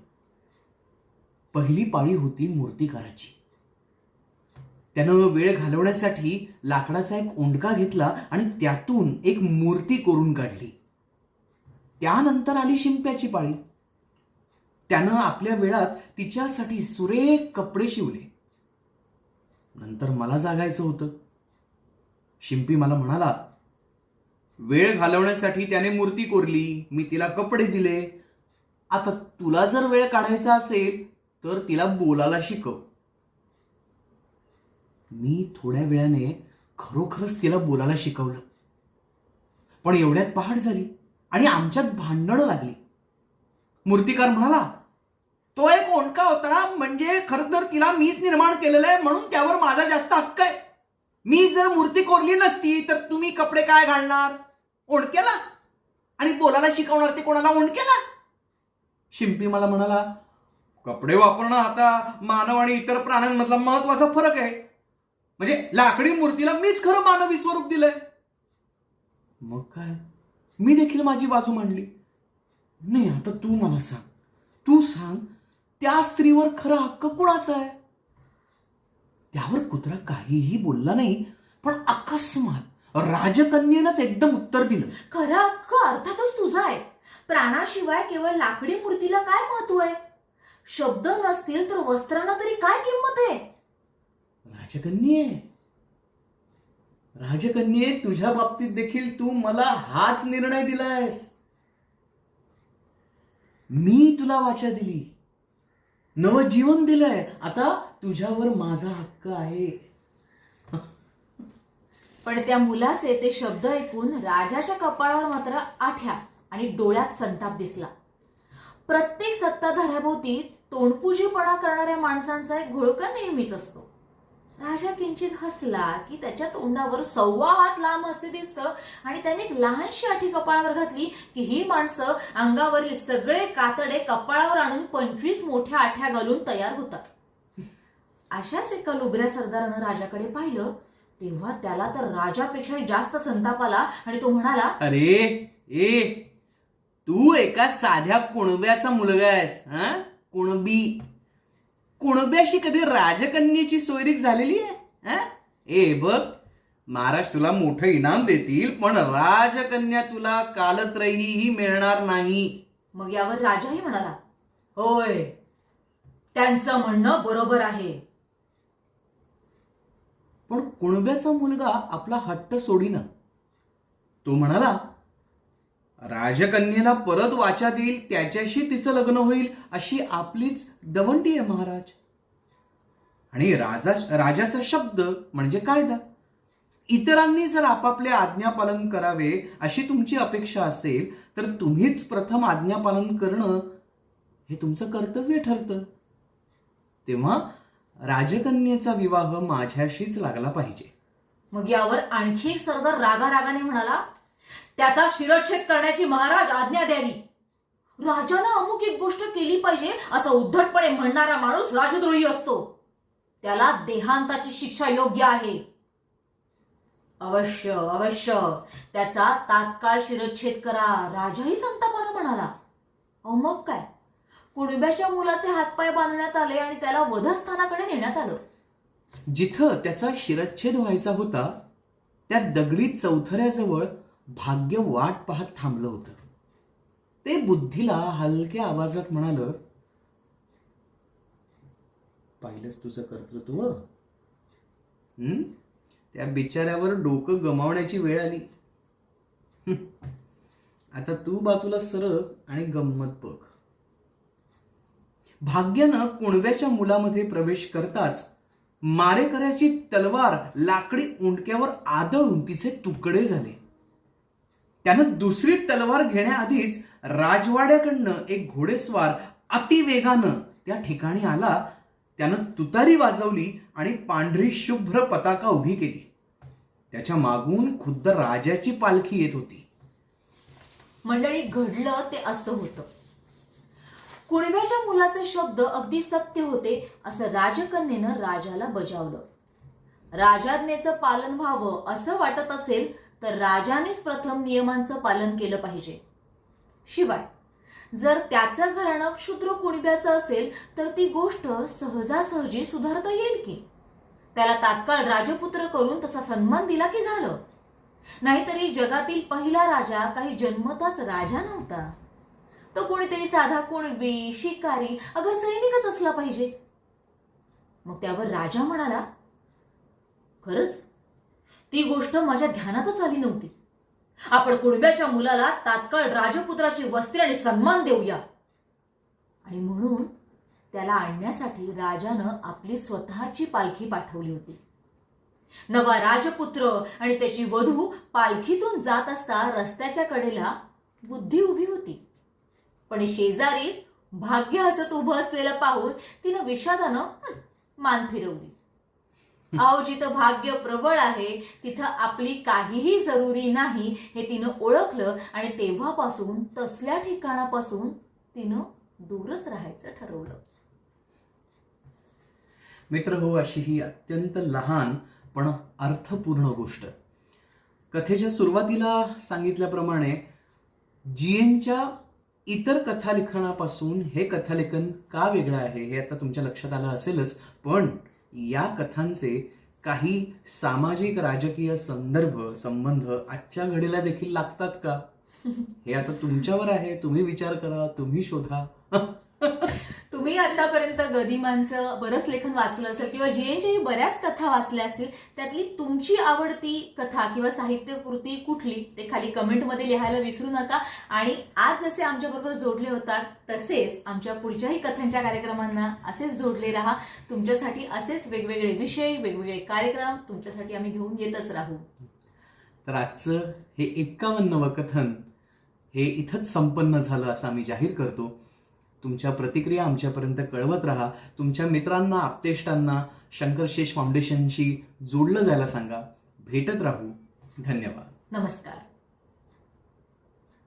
पहिली पाळी होती मूर्तिकाराची. त्यानं वेळ घालवण्यासाठी लाकडाचा एक ओंडका घेतला आणि त्यातून एक मूर्ती कोरून काढली. त्यानंतर आली शिंप्याची पाळी. त्यानं आपल्या वेळात तिच्यासाठी सुरेख कपडे शिवले. नंतर मला जागायचं होतं. शिंपी मला म्हणाला, वेळ घालवण्यासाठी त्याने मूर्ती कोरली, मी तिला कपडे दिले. आता तुला जर वेळ काढायचा असेल तर तिला बोलायला शिकव. मी थोड्या वेळाने खरोखरच तिला बोलायला शिकवलं, पण एवढ्यात पहाट झाली आणि आमच्यात भांडणं लागली. मूर्तिकार म्हणाला, तो एक ओंडका होता, म्हणजे खरं तर तिला मीच निर्माण केलेलं आहे म्हणून त्यावर माझा जास्त हक्क आहे. मी जर मूर्ती कोरली नसती तर तुम्ही कपडे काय घालणार, ओंडक्याला, आणि बोलायला शिकवणार ते कोणाला, ओंडक्याला. शिंपी मला म्हणाला, कपडे वापरणं आता मानव आणि इतर प्राण्यांमधला महत्वाचा फरक आहे, म्हणजे लाकडी मूर्तीला मीच खरं मानवी स्वरूप दिलंय. मग काय, मी देखील माझी बाजू मांडली. नाही, आता तू मला सांग, तू सांग, त्या स्त्रीवर खरा हक्क कुणाचा आहे. त्यावर कुत्रा काहीही बोलला नाही, पण अकस्मात राजकन्येनंच एकदम उत्तर दिलं, खरा हक्क अर्थातच तुझा आहे. प्राणाशिवाय केवळ लाकडी मूर्तीला काय महत्व आहे. शब्द नसतील तर वस्त्रांना तरी काय किंमत आहे. राजकन्ये, तुझ्या बाबतीत देखील तू मला हाच निर्णय दिलायस. मी तुला वाचा दिली, नवं जीवन दिलंय, आता तुझ्यावर माझा हक्क आहे. पण त्या मुलाचे ते शब्द ऐकून राजाच्या कपाळावर मात्र आठ्या आणि डोळ्यात संताप दिसला. प्रत्येक सत्ताधाऱ्याभोवती तोंडपुजीपणा करणाऱ्या माणसांचा एक घोळका नेहमीच असतो. राजा किंचित हसला की त्याच्या तोंडावर 1.25 हात लांब असे दिसतं आणि त्याने एक लहानशी आठी कपाळावर घातली की ही माणसं अंगावरील सगळे कातडे कपाळावर आणून 25 मोठ्या आठ्या घालून तयार होतात. अशाच एका लुबऱ्या सरदारानं राजाकडे पाहिलं तेव्हा त्याला तर राजापेक्षा जास्त संताप आला आणि तो म्हणाला, अरे तू एका साध्या कुणब्याचा मुलगा आहेस. कुणब्याशी कधी राजकन्येची सोयरीक झालेली आहे? बघ, महाराज तुला मोठं इनाम देतील पण राजकन्या तुला कालत्रयीही मिळणार नाही. मग यावर राजाही म्हणाला, होय, त्यांचं म्हणणं बरोबर आहे. पण कुणब्याचा मुलगा आपला हट्ट सोडीना. तो म्हणाला, राजकन्येला परत वाचा देईल त्याच्याशी तिचं लग्न होईल अशी आपलीच दवंडी आहे महाराज. आणि राजाचा शब्द म्हणजे कायदा. इतरांनी जर आपापले आज्ञापालन करावे अशी तुमची अपेक्षा असेल तर तुम्हीच प्रथम आज्ञापालन करणं हे तुमचं कर्तव्य ठरतं. तेव्हा राजकन्येचा विवाह माझ्याशीच लागला पाहिजे. मग यावर आणखी एक सरदार रागारागाने म्हणाला, त्याचा शिरच्छेद करण्याची महाराज आज्ञा द्यावी. राजानं अमुक एक गोष्ट केली पाहिजे असं उद्धटपणे म्हणणारा माणूस राजद्रोही असतो. त्याला देहांताची शिक्षा योग्य आहे. अवश्य अवश्य त्याचा तात्काळ शिरच्छेद करा, राजाही संतापानं म्हणाला. मग काय, कुणब्याच्या मुलाचे हातपाय बांधण्यात आले आणि त्याला वधस्थानाकडे नेण्यात आलं. जिथं त्याचा शिरच्छेद व्हायचा होता त्या दगडी चौथऱ्याजवळ भाग्य वाट पाहत थांबलं होतं. ते बुद्धीला हलक्या आवाजात म्हणालं, पाहिलंस तुझं कर्तृत्व? त्या बिचाऱ्यावर डोकं गमावण्याची वेळ आली. आता तू बाजूला सरक आणि गंमत बघ. भाग्यानं कुणब्याच्या मुलामध्ये प्रवेश करताच मारेकऱ्याची तलवार लाकडी उंडक्यावर आदळून तिचे तुकडे झाले. त्यानं दुसरी तलवार घेण्याआधीच राजवाड्याकडनं एक घोडेस्वार अतिवेगानं त्या ठिकाणी आला. त्यानं तुतारी वाजवली आणि पांढरी शुभ्र पताका उभी केली. त्याच्या मागून खुद्द राजाची पालखी येत होती. मंडळी, घडलं ते असं होतं. कुणब्याच्या मुलाचे शब्द अगदी सत्य होते असं राजकन्येनं राजाला बजावलं. राजाज्ञेचं पालन व्हावं असं वाटत असेल तर राजानेच प्रथम नियमांचं पालन केलं पाहिजे. शिवाय जर त्याचं घराणं क्षुद्र कुणब्याचं असेल तर ती गोष्ट सहजासहजी सुधारता येईल की. त्याला तात्काळ राजपुत्र करून तसा सन्मान दिला की झालं. नाहीतरी जगातील पहिला राजा काही जन्मताच राजा नव्हता. तो कोणीतरी साधा कुणबी, शिकारी, अगर सैनिकच असला पाहिजे. मग त्यावर राजा म्हणाला, खरंच ती गोष्ट माझ्या ध्यानातच आली नव्हती. आपण कुणब्याच्या मुलाला तात्काळ राजपुत्राची वस्त्रे आणि सन्मान देऊया. आणि म्हणून त्याला आणण्यासाठी राजानं आपली स्वतःची पालखी पाठवली होती. नवा राजपुत्र आणि त्याची वधू पालखीतून जात असता रस्त्याच्या कडेला बुद्धी उभी होती. पण शेजारीच भाग्य हसत उभं असलेलं पाहून तिनं विषादानं मान फिरवली. अहो, जिथं भाग्य प्रबळ आहे तिथं आपली काहीही जरुरी नाही हे तिनं ओळखलं आणि तेव्हापासून तसल्या ठिकाणापासून तिनं दूरच राहायचं ठरवलं. मित्र हो, अशी ही अत्यंत लहान पण अर्थपूर्ण गोष्ट. कथेच्या सुरुवातीला सांगितल्याप्रमाणे जीएनच्या इतर कथालेखनापासून हे कथालेखन का वेगळं आहे हे आता तुमच्या लक्षात आलं असेलच. पण या कथांचे काही सामाजिक राजकीय संबंध आजच्या घडीला देखील लागतात का हे आता तुमच्यावर आहे. तुम्ही विचार करा, तुम्ही शोधा. तुम्ही आतापर्यंत गदिमांचं बरंच लेखन वाचलं असेल किंवा जीएनच्याही बऱ्याच कथा वाचल्या असतील. त्यातली तुमची आवडती कथा किंवा साहित्य कृती कुठली ते खाली कमेंटमध्ये लिहायला विसरू नका. आणि आज जसे आमच्याबरोबर जोडले होतात तसेच आमच्या पुढच्याही कथांच्या कार्यक्रमांना असेच जोडले राहा. तुमच्यासाठी असेच वेगवेगळे विषय, वेगवेगळे कार्यक्रम तुमच्यासाठी आम्ही घेऊन येतच राहू. तर आजचं हे 51वं कथन हे इथंच संपन्न झालं असं आम्ही जाहीर करतो. तुमच्या प्रतिक्रिया आमच्यापर्यंत कळवत राहा. तुमच्या मित्रांना, आप्तेष्टांना शंकर शेष फाउंडेशनशी जोडलं जायला सांगा. भेटत राहू. धन्यवाद. नमस्कार.